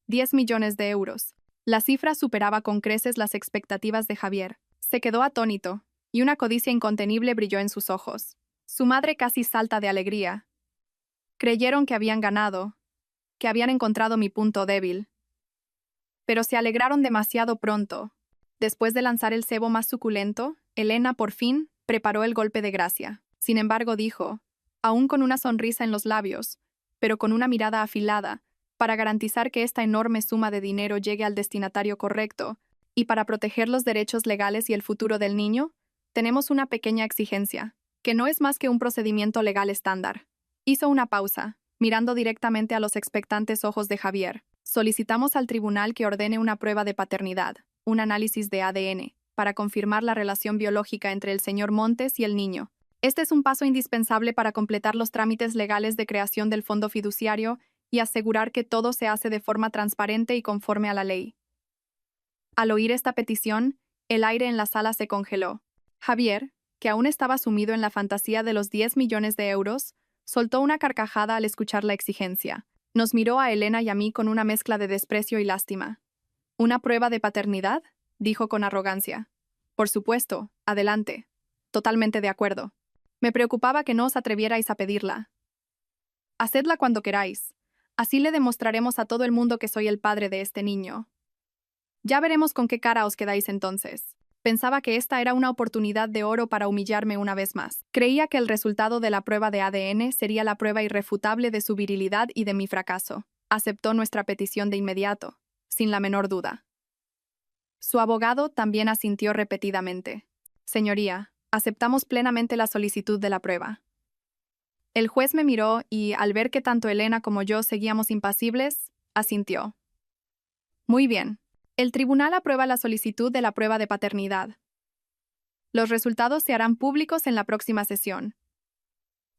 10 millones de euros. La cifra superaba con creces las expectativas de Javier. Se quedó atónito, y una codicia incontenible brilló en sus ojos. Su madre casi salta de alegría. Creyeron que habían ganado, que habían encontrado mi punto débil. Pero se alegraron demasiado pronto. Después de lanzar el cebo más suculento, Elena, por fin, preparó el golpe de gracia. Sin embargo, dijo, aún con una sonrisa en los labios, pero con una mirada afilada, para garantizar que esta enorme suma de dinero llegue al destinatario correcto, y para proteger los derechos legales y el futuro del niño, tenemos una pequeña exigencia, que no es más que un procedimiento legal estándar. Hizo una pausa, mirando directamente a los expectantes ojos de Javier. Solicitamos al tribunal que ordene una prueba de paternidad, un análisis de ADN, para confirmar la relación biológica entre el señor Montes y el niño. Este es un paso indispensable para completar los trámites legales de creación del fondo fiduciario y asegurar que todo se hace de forma transparente y conforme a la ley. Al oír esta petición, el aire en la sala se congeló. Javier, que aún estaba sumido en la fantasía de los 10 millones de euros, soltó una carcajada al escuchar la exigencia. Nos miró a Elena y a mí con una mezcla de desprecio y lástima. ¿Una prueba de paternidad?, dijo con arrogancia. Por supuesto, adelante. Totalmente de acuerdo. Me preocupaba que no os atrevierais a pedirla. Hacedla cuando queráis. Así le demostraremos a todo el mundo que soy el padre de este niño. Ya veremos con qué cara os quedáis entonces. Pensaba que esta era una oportunidad de oro para humillarme una vez más. Creía que el resultado de la prueba de ADN sería la prueba irrefutable de su virilidad y de mi fracaso. Aceptó nuestra petición de inmediato, sin la menor duda. Su abogado también asintió repetidamente. Señoría, aceptamos plenamente la solicitud de la prueba. El juez me miró y, al ver que tanto Elena como yo seguíamos impasibles, asintió. Muy bien. El tribunal aprueba la solicitud de la prueba de paternidad. Los resultados se harán públicos en la próxima sesión.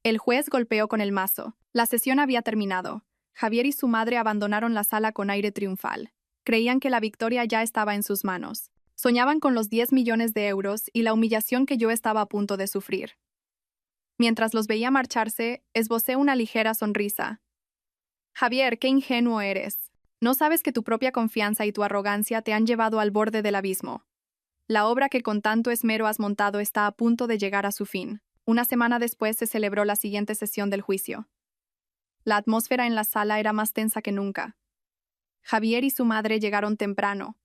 El juez golpeó con el mazo. La sesión había terminado. Javier y su madre abandonaron la sala con aire triunfal. Creían que la victoria ya estaba en sus manos. Soñaban con los 10 millones de euros y la humillación que yo estaba a punto de sufrir. Mientras los veía marcharse, esbocé una ligera sonrisa. Javier, qué ingenuo eres. No sabes que tu propia confianza y tu arrogancia te han llevado al borde del abismo. La obra que con tanto esmero has montado está a punto de llegar a su fin. Una semana después se celebró la siguiente sesión del juicio. La atmósfera en la sala era más tensa que nunca. Javier y su madre llegaron temprano,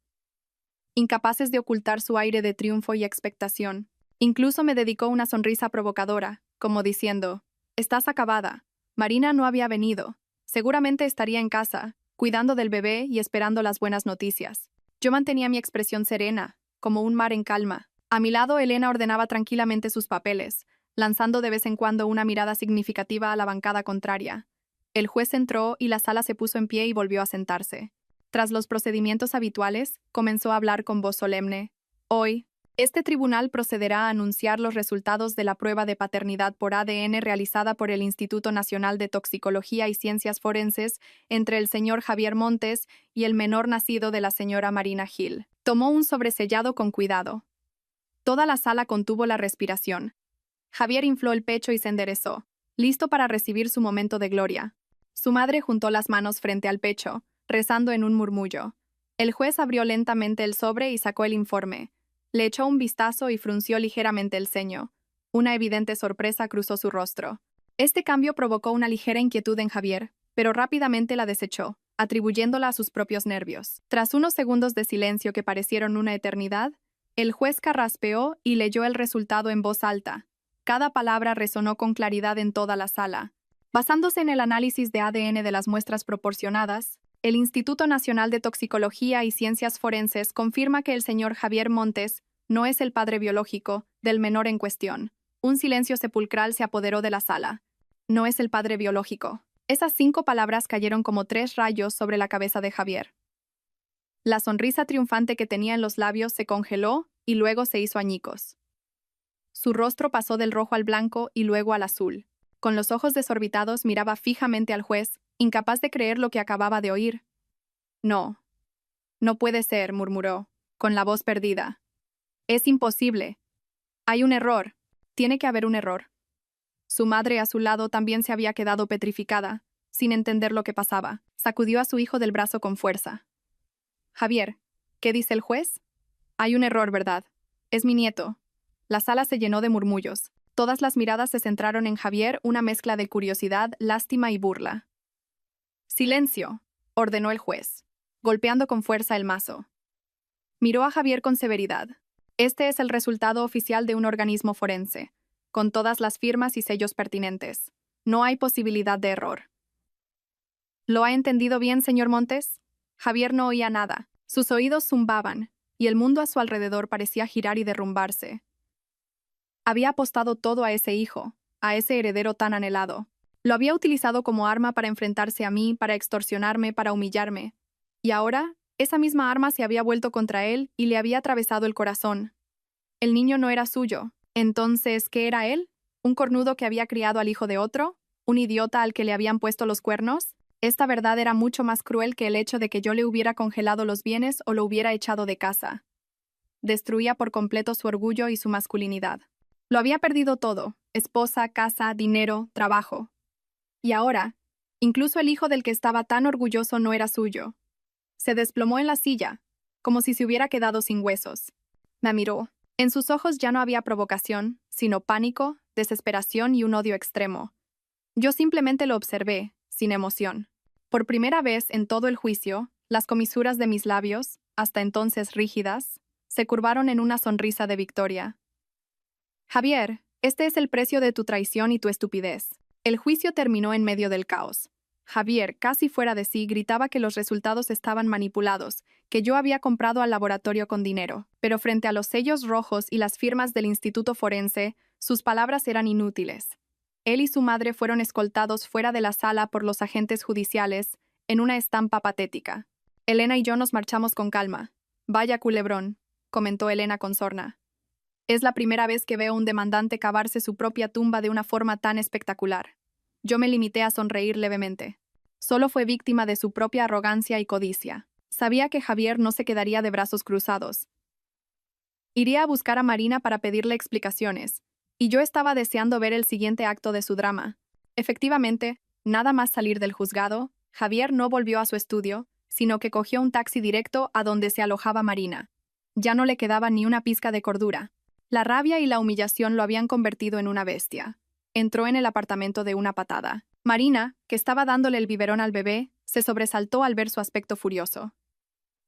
incapaces de ocultar su aire de triunfo y expectación. Incluso me dedicó una sonrisa provocadora, como diciendo, «Estás acabada. Marina no había venido. Seguramente estaría en casa, cuidando del bebé y esperando las buenas noticias». Yo mantenía mi expresión serena, como un mar en calma. A mi lado, Elena ordenaba tranquilamente sus papeles, lanzando de vez en cuando una mirada significativa a la bancada contraria. El juez entró y la sala se puso en pie y volvió a sentarse. Tras los procedimientos habituales, comenzó a hablar con voz solemne. Hoy, Este tribunal procederá a anunciar los resultados de la prueba de paternidad por ADN realizada por el Instituto Nacional de Toxicología y Ciencias Forenses entre el señor Javier Montes y el menor nacido de la señora Marina Gil. Tomó un sobresellado con cuidado. Toda la sala contuvo la respiración. Javier infló el pecho y se enderezó, listo para recibir su momento de gloria. Su madre juntó las manos frente al pecho, rezando en un murmullo. El juez abrió lentamente el sobre y sacó el informe. Le echó un vistazo y frunció ligeramente el ceño. Una evidente sorpresa cruzó su rostro. Este cambio provocó una ligera inquietud en Javier, pero rápidamente la desechó, atribuyéndola a sus propios nervios. Tras unos segundos de silencio que parecieron una eternidad, el juez carraspeó y leyó el resultado en voz alta. Cada palabra resonó con claridad en toda la sala. Basándose en el análisis de ADN de las muestras proporcionadas, el Instituto Nacional de Toxicología y Ciencias Forenses confirma que el señor Javier Montes no es el padre biológico del menor en cuestión. Un silencio sepulcral se apoderó de la sala. No es el padre biológico. Esas 5 palabras cayeron como 3 rayos sobre la cabeza de Javier. La sonrisa triunfante que tenía en los labios se congeló y luego se hizo añicos. Su rostro pasó del rojo al blanco y luego al azul. Con los ojos desorbitados miraba fijamente al juez, incapaz de creer lo que acababa de oír. No. No puede ser, murmuró, con la voz perdida. Es imposible. Hay un error. Tiene que haber un error. Su madre a su lado también se había quedado petrificada, sin entender lo que pasaba. Sacudió a su hijo del brazo con fuerza. Javier, ¿qué dice el juez? Hay un error, ¿verdad? Es mi nieto. La sala se llenó de murmullos. Todas las miradas se centraron en Javier, una mezcla de curiosidad, lástima y burla. «Silencio», ordenó el juez, golpeando con fuerza el mazo. Miró a Javier con severidad. Este es el resultado oficial de un organismo forense, con todas las firmas y sellos pertinentes. No hay posibilidad de error. ¿Lo ha entendido bien, señor Montes? Javier no oía nada. Sus oídos zumbaban, y el mundo a su alrededor parecía girar y derrumbarse. Había apostado todo a ese hijo, a ese heredero tan anhelado. Lo había utilizado como arma para enfrentarse a mí, para extorsionarme, para humillarme. Y ahora, esa misma arma se había vuelto contra él y le había atravesado el corazón. El niño no era suyo. Entonces, ¿qué era él? ¿Un cornudo que había criado al hijo de otro? ¿Un idiota al que le habían puesto los cuernos? Esta verdad era mucho más cruel que el hecho de que yo le hubiera congelado los bienes o lo hubiera echado de casa. Destruía por completo su orgullo y su masculinidad. Lo había perdido todo: esposa, casa, dinero, trabajo. Y ahora, incluso el hijo del que estaba tan orgulloso no era suyo. Se desplomó en la silla, como si se hubiera quedado sin huesos. Me miró. En sus ojos ya no había provocación, sino pánico, desesperación y un odio extremo. Yo simplemente lo observé, sin emoción. Por primera vez en todo el juicio, las comisuras de mis labios, hasta entonces rígidas, se curvaron en una sonrisa de victoria. Javier, este es el precio de tu traición y tu estupidez. El juicio terminó en medio del caos. Javier, casi fuera de sí, gritaba que los resultados estaban manipulados, que yo había comprado al laboratorio con dinero. Pero frente a los sellos rojos y las firmas del Instituto Forense, sus palabras eran inútiles. Él y su madre fueron escoltados fuera de la sala por los agentes judiciales, en una estampa patética. Elena y yo nos marchamos con calma. «Vaya culebrón», comentó Elena con sorna. «Es la primera vez que veo a un demandante cavarse su propia tumba de una forma tan espectacular». Yo me limité a sonreír levemente. Solo fue víctima de su propia arrogancia y codicia. Sabía que Javier no se quedaría de brazos cruzados. Iría a buscar a Marina para pedirle explicaciones, y yo estaba deseando ver el siguiente acto de su drama. Efectivamente, nada más salir del juzgado, Javier no volvió a su estudio, sino que cogió un taxi directo a donde se alojaba Marina. Ya no le quedaba ni una pizca de cordura. La rabia y la humillación lo habían convertido en una bestia. Entró en el apartamento de una patada. Marina, que estaba dándole el biberón al bebé, se sobresaltó al ver su aspecto furioso.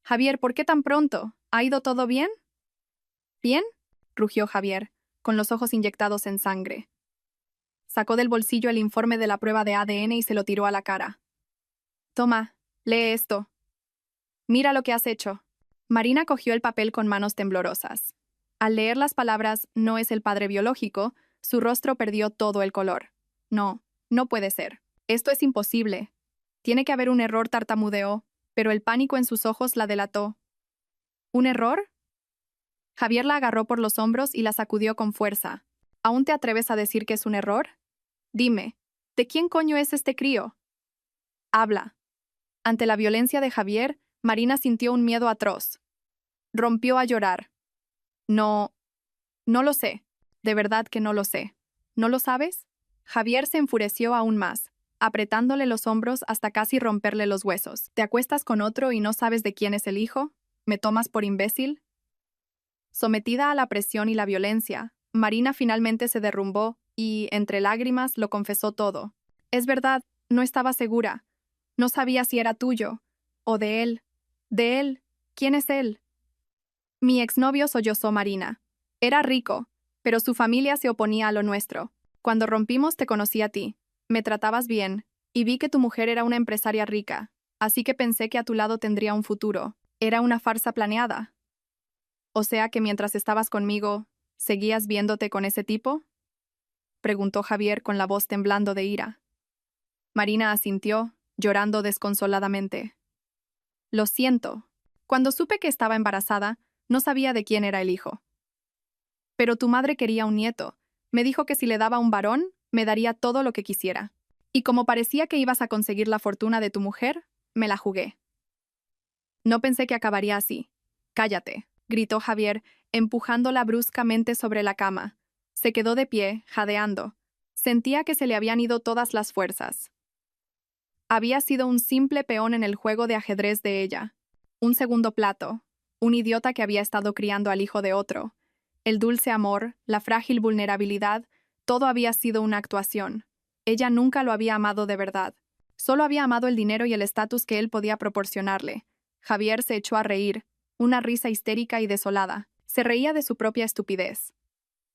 «Javier, ¿por qué tan pronto? ¿Ha ido todo bien?» «¿Bien?», rugió Javier, con los ojos inyectados en sangre. Sacó del bolsillo el informe de la prueba de ADN y se lo tiró a la cara. «Toma, lee esto. Mira lo que has hecho». Marina cogió el papel con manos temblorosas. Al leer las palabras «no es el padre biológico», su rostro perdió todo el color. «No, no puede ser. Esto es imposible. Tiene que haber un error», tartamudeó, pero el pánico en sus ojos la delató. «¿Un error?». Javier la agarró por los hombros y la sacudió con fuerza. ¿Aún te atreves a decir que es un error? Dime, ¿de quién coño es este crío? Habla. Ante la violencia de Javier, Marina sintió un miedo atroz. Rompió a llorar. No, no lo sé. De verdad que no lo sé. ¿No lo sabes? Javier se enfureció aún más, apretándole los hombros hasta casi romperle los huesos. ¿Te acuestas con otro y no sabes de quién es el hijo? ¿Me tomas por imbécil? Sometida a la presión y la violencia, Marina finalmente se derrumbó y, entre lágrimas, lo confesó todo. Es verdad, no estaba segura. No sabía si era tuyo. O de él. ¿De él? ¿Quién es él? Mi exnovio, sollozó Marina. Era rico, pero su familia se oponía a lo nuestro. Cuando rompimos te conocí a ti. Me tratabas bien, y vi que tu mujer era una empresaria rica, así que pensé que a tu lado tendría un futuro. Era una farsa planeada. O sea que mientras estabas conmigo, ¿seguías viéndote con ese tipo? Preguntó Javier con la voz temblando de ira. Marina asintió, llorando desconsoladamente. Lo siento. Cuando supe que estaba embarazada, no sabía de quién era el hijo. Pero tu madre quería un nieto. Me dijo que si le daba un varón, me daría todo lo que quisiera. Y como parecía que ibas a conseguir la fortuna de tu mujer, me la jugué. No pensé que acabaría así. Cállate, gritó Javier, empujándola bruscamente sobre la cama. Se quedó de pie, jadeando. Sentía que se le habían ido todas las fuerzas. Había sido un simple peón en el juego de ajedrez de ella. Un segundo plato. Un idiota que había estado criando al hijo de otro. El dulce amor, la frágil vulnerabilidad, todo había sido una actuación. Ella nunca lo había amado de verdad. Solo había amado el dinero y el estatus que él podía proporcionarle. Javier se echó a reír, una risa histérica y desolada. Se reía de su propia estupidez.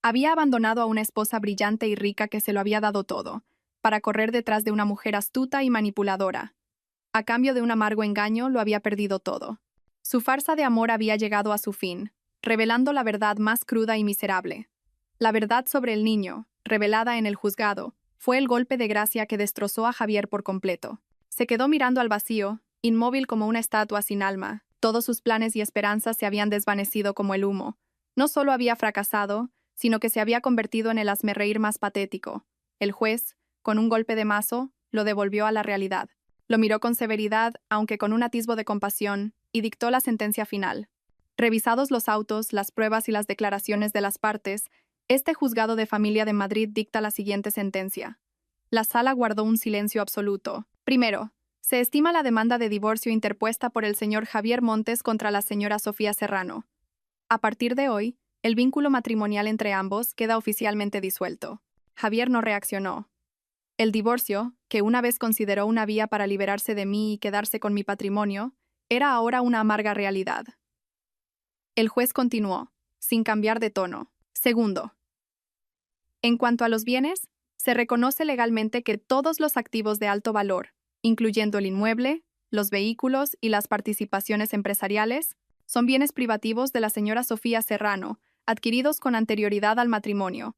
Había abandonado a una esposa brillante y rica que se lo había dado todo, para correr detrás de una mujer astuta y manipuladora. A cambio de un amargo engaño, lo había perdido todo. Su farsa de amor había llegado a su fin, revelando la verdad más cruda y miserable. La verdad sobre el niño, revelada en el juzgado, fue el golpe de gracia que destrozó a Javier por completo. Se quedó mirando al vacío, inmóvil como una estatua sin alma. Todos sus planes y esperanzas se habían desvanecido como el humo. No solo había fracasado, sino que se había convertido en el hazmerreír más patético. El juez, con un golpe de mazo, lo devolvió a la realidad. Lo miró con severidad, aunque con un atisbo de compasión, y dictó la sentencia final. Revisados los autos, las pruebas y las declaraciones de las partes, este juzgado de familia de Madrid dicta la siguiente sentencia. La sala guardó un silencio absoluto. Primero, se estima la demanda de divorcio interpuesta por el señor Javier Montes contra la señora Sofía Serrano. A partir de hoy, el vínculo matrimonial entre ambos queda oficialmente disuelto. Javier no reaccionó. El divorcio, que una vez consideró una vía para liberarse de mí y quedarse con mi patrimonio, era ahora una amarga realidad. El juez continuó, sin cambiar de tono. Segundo, en cuanto a los bienes, se reconoce legalmente que todos los activos de alto valor, incluyendo el inmueble, los vehículos y las participaciones empresariales, son bienes privativos de la señora Sofía Serrano, adquiridos con anterioridad al matrimonio.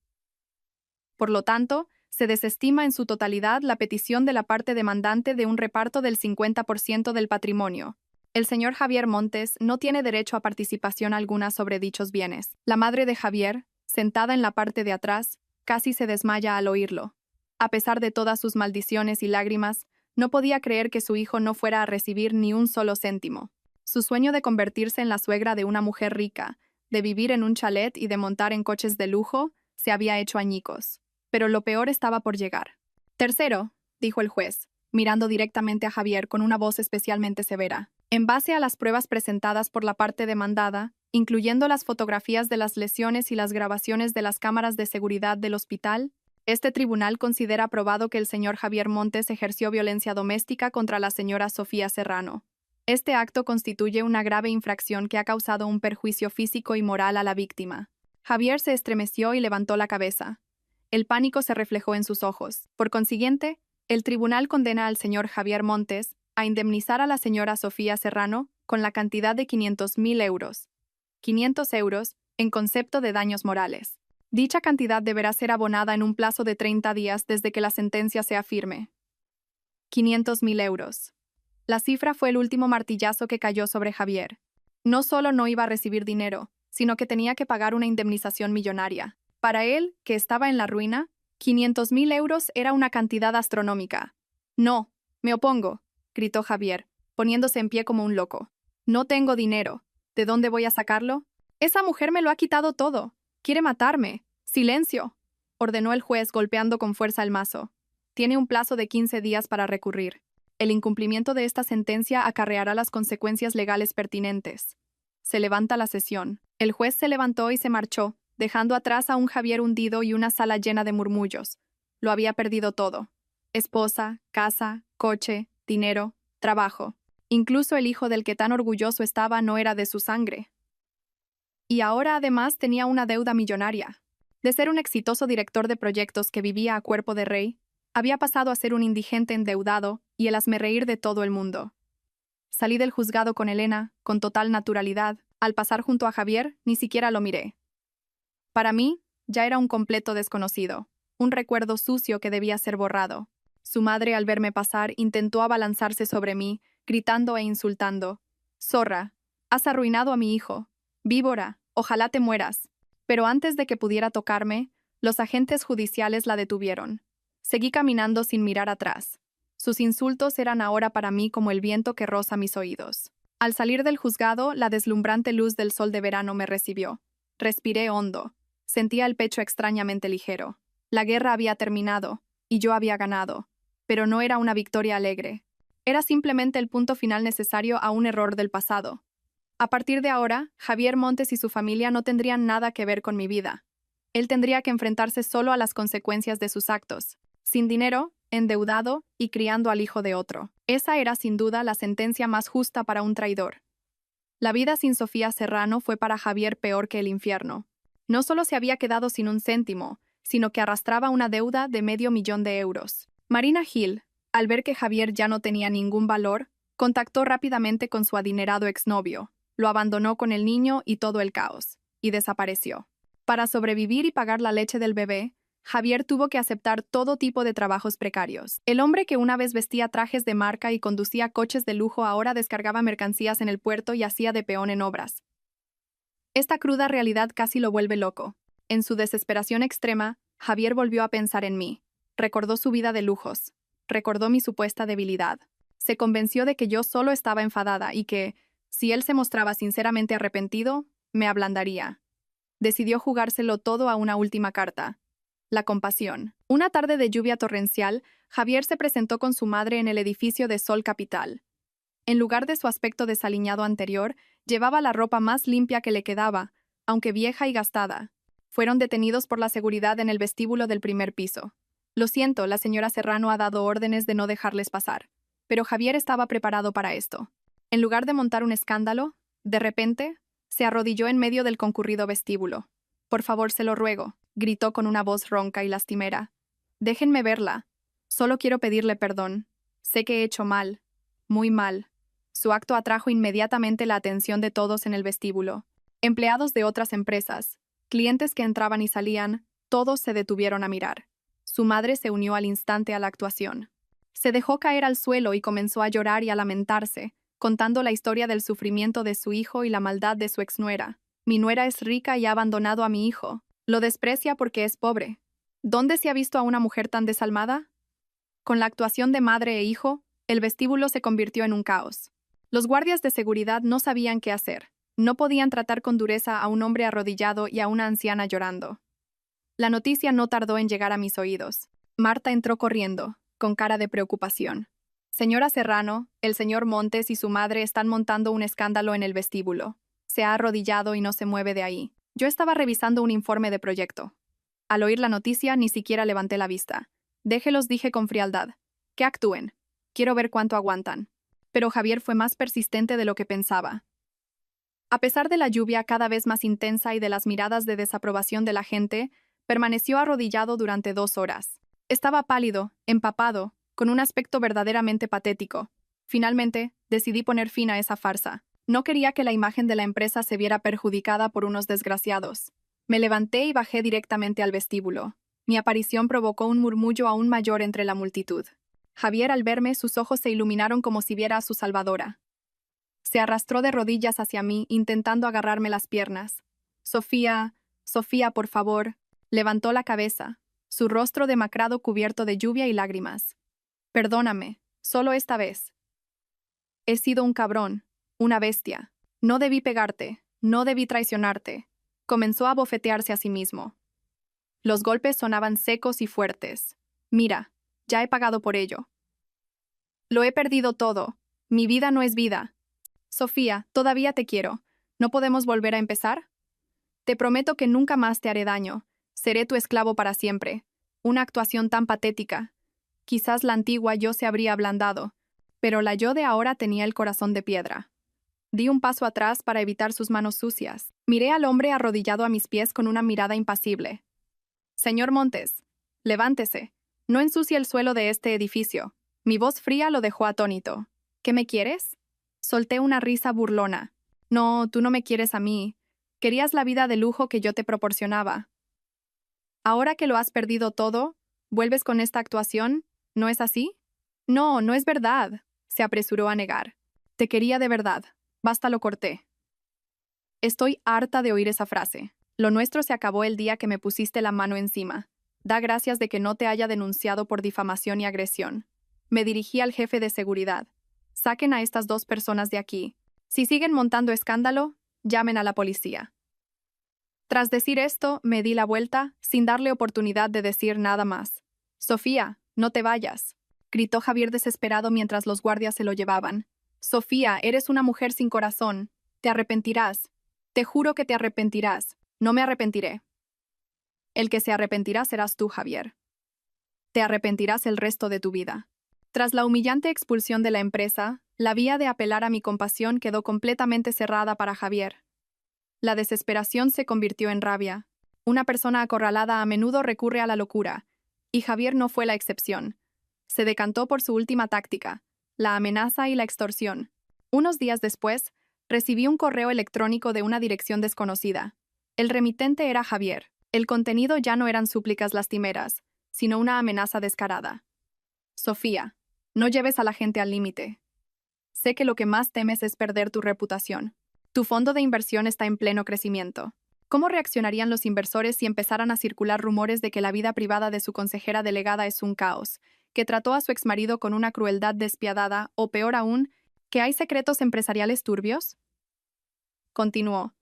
Por lo tanto, se desestima en su totalidad la petición de la parte demandante de un reparto del 50% del patrimonio. El señor Javier Montes no tiene derecho a participación alguna sobre dichos bienes. La madre de Javier, sentada en la parte de atrás, casi se desmaya al oírlo. A pesar de todas sus maldiciones y lágrimas, no podía creer que su hijo no fuera a recibir ni un solo céntimo. Su sueño de convertirse en la suegra de una mujer rica, de vivir en un chalet y de montar en coches de lujo, se había hecho añicos. Pero lo peor estaba por llegar. Tercero, dijo el juez, mirando directamente a Javier con una voz especialmente severa. En base a las pruebas presentadas por la parte demandada, incluyendo las fotografías de las lesiones y las grabaciones de las cámaras de seguridad del hospital, este tribunal considera probado que el señor Javier Montes ejerció violencia doméstica contra la señora Sofía Serrano. Este acto constituye una grave infracción que ha causado un perjuicio físico y moral a la víctima. Javier se estremeció y levantó la cabeza. El pánico se reflejó en sus ojos. Por consiguiente, el tribunal condena al señor Javier Montes a indemnizar a la señora Sofía Serrano con la cantidad de 500.000 euros. 500 euros en concepto de daños morales. Dicha cantidad deberá ser abonada en un plazo de 30 días desde que la sentencia sea firme. 500.000 euros. La cifra fue el último martillazo que cayó sobre Javier. No solo no iba a recibir dinero, sino que tenía que pagar una indemnización millonaria. Para él, que estaba en la ruina, 500.000 euros era una cantidad astronómica. No, me opongo, gritó Javier, poniéndose en pie como un loco. No tengo dinero. ¿De dónde voy a sacarlo? Esa mujer me lo ha quitado todo. Quiere matarme. Silencio, ordenó el juez golpeando con fuerza el mazo. Tiene un plazo de 15 días para recurrir. El incumplimiento de esta sentencia acarreará las consecuencias legales pertinentes. Se levanta la sesión. El juez se levantó y se marchó, dejando atrás a un Javier hundido y una sala llena de murmullos. Lo había perdido todo. Esposa, casa, coche, dinero, trabajo. Incluso el hijo del que tan orgulloso estaba no era de su sangre. Y ahora además tenía una deuda millonaria. De ser un exitoso director de proyectos que vivía a cuerpo de rey, había pasado a ser un indigente endeudado y el hazmerreír de todo el mundo. Salí del juzgado con Elena, con total naturalidad. Al pasar junto a Javier, ni siquiera lo miré. Para mí, ya era un completo desconocido, un recuerdo sucio que debía ser borrado. Su madre, al verme pasar, intentó abalanzarse sobre mí, gritando e insultando. «Zorra, has arruinado a mi hijo. Víbora, ojalá te mueras». Pero antes de que pudiera tocarme, los agentes judiciales la detuvieron. Seguí caminando sin mirar atrás. Sus insultos eran ahora para mí como el viento que roza mis oídos. Al salir del juzgado, la deslumbrante luz del sol de verano me recibió. Respiré hondo. Sentía el pecho extrañamente ligero. La guerra había terminado, y yo había ganado. Pero no era una victoria alegre. Era simplemente el punto final necesario a un error del pasado. A partir de ahora, Javier Montes y su familia no tendrían nada que ver con mi vida. Él tendría que enfrentarse solo a las consecuencias de sus actos. Sin dinero, endeudado y criando al hijo de otro. Esa era sin duda la sentencia más justa para un traidor. La vida sin Sofía Serrano fue para Javier peor que el infierno. No solo se había quedado sin un céntimo, sino que arrastraba una deuda de $500.000 de euros. Marina Gil, al ver que Javier ya no tenía ningún valor, contactó rápidamente con su adinerado exnovio, lo abandonó con el niño y todo el caos, y desapareció. Para sobrevivir y pagar la leche del bebé, Javier tuvo que aceptar todo tipo de trabajos precarios. El hombre que una vez vestía trajes de marca y conducía coches de lujo ahora descargaba mercancías en el puerto y hacía de peón en obras. Esta cruda realidad casi lo vuelve loco. En su desesperación extrema, Javier volvió a pensar en mí. Recordó su vida de lujos. Recordó mi supuesta debilidad. Se convenció de que yo solo estaba enfadada y que, si él se mostraba sinceramente arrepentido, me ablandaría. Decidió jugárselo todo a una última carta. La compasión. Una tarde de lluvia torrencial, Javier se presentó con su madre en el edificio de Sol Capital. En lugar de su aspecto desaliñado anterior, llevaba la ropa más limpia que le quedaba, aunque vieja y gastada. Fueron detenidos por la seguridad en el vestíbulo del primer piso. Lo siento, la señora Serrano ha dado órdenes de no dejarles pasar. Pero Javier estaba preparado para esto. En lugar de montar un escándalo, de repente, se arrodilló en medio del concurrido vestíbulo. «Por favor, se lo ruego», gritó con una voz ronca y lastimera. «Déjenme verla. Solo quiero pedirle perdón. Sé que he hecho mal. Muy mal». Su acto atrajo inmediatamente la atención de todos en el vestíbulo. Empleados de otras empresas, clientes que entraban y salían, todos se detuvieron a mirar. Su madre se unió al instante a la actuación. Se dejó caer al suelo y comenzó a llorar y a lamentarse, contando la historia del sufrimiento de su hijo y la maldad de su exnuera. «Mi nuera es rica y ha abandonado a mi hijo. Lo desprecia porque es pobre. ¿Dónde se ha visto a una mujer tan desalmada?» Con la actuación de madre e hijo, el vestíbulo se convirtió en un caos. Los guardias de seguridad no sabían qué hacer. No podían tratar con dureza a un hombre arrodillado y a una anciana llorando. La noticia no tardó en llegar a mis oídos. Marta entró corriendo, con cara de preocupación. «Señora Serrano, el señor Montes y su madre están montando un escándalo en el vestíbulo. Se ha arrodillado y no se mueve de ahí. Yo estaba revisando un informe de proyecto». Al oír la noticia, ni siquiera levanté la vista. «Déjelos», dije con frialdad. «Que actúen. Quiero ver cuánto aguantan». Pero Javier fue más persistente de lo que pensaba. A pesar de la lluvia cada vez más intensa y de las miradas de desaprobación de la gente, permaneció arrodillado durante 2 horas. Estaba pálido, empapado, con un aspecto verdaderamente patético. Finalmente, decidí poner fin a esa farsa. No quería que la imagen de la empresa se viera perjudicada por unos desgraciados. Me levanté y bajé directamente al vestíbulo. Mi aparición provocó un murmullo aún mayor entre la multitud. Javier, al verme, sus ojos se iluminaron como si viera a su salvadora. Se arrastró de rodillas hacia mí, intentando agarrarme las piernas. Sofía, Sofía, por favor. Levantó la cabeza, su rostro demacrado cubierto de lluvia y lágrimas. Perdóname, solo esta vez. He sido un cabrón, una bestia. No debí pegarte, no debí traicionarte. Comenzó a bofetearse a sí mismo. Los golpes sonaban secos y fuertes. Mira, ya he pagado por ello. Lo he perdido todo. Mi vida no es vida. Sofía, todavía te quiero. ¿No podemos volver a empezar? Te prometo que nunca más te haré daño. Seré tu esclavo para siempre. Una actuación tan patética. Quizás la antigua yo se habría ablandado, pero la yo de ahora tenía el corazón de piedra. Di un paso atrás para evitar sus manos sucias. Miré al hombre arrodillado a mis pies con una mirada impasible. Señor Montes, levántese. No ensucie el suelo de este edificio. Mi voz fría lo dejó atónito. ¿Qué me quieres? Solté una risa burlona. No, tú no me quieres a mí. Querías la vida de lujo que yo te proporcionaba. Ahora que lo has perdido todo, ¿vuelves con esta actuación? ¿No es así? No, no es verdad, se apresuró a negar. Te quería de verdad. Basta, lo corté. Estoy harta de oír esa frase. Lo nuestro se acabó el día que me pusiste la mano encima. Da gracias de que no te haya denunciado por difamación y agresión. Me dirigí al jefe de seguridad. Saquen a estas dos personas de aquí. Si siguen montando escándalo, llamen a la policía. Tras decir esto, me di la vuelta, sin darle oportunidad de decir nada más. Sofía, no te vayas, gritó Javier desesperado mientras los guardias se lo llevaban. Sofía, eres una mujer sin corazón. Te arrepentirás. Te juro que te arrepentirás. No me arrepentiré. El que se arrepentirá serás tú, Javier. Te arrepentirás el resto de tu vida. Tras la humillante expulsión de la empresa, la vía de apelar a mi compasión quedó completamente cerrada para Javier. La desesperación se convirtió en rabia. Una persona acorralada a menudo recurre a la locura, y Javier no fue la excepción. Se decantó por su última táctica, la amenaza y la extorsión. Unos días después, recibí un correo electrónico de una dirección desconocida. El remitente era Javier. El contenido ya no eran súplicas lastimeras, sino una amenaza descarada. Sofía, no lleves a la gente al límite. Sé que lo que más temes es perder tu reputación. Tu fondo de inversión está en pleno crecimiento. ¿Cómo reaccionarían los inversores si empezaran a circular rumores de que la vida privada de su consejera delegada es un caos, que trató a su exmarido con una crueldad despiadada o, peor aún, que hay secretos empresariales turbios? Continuó.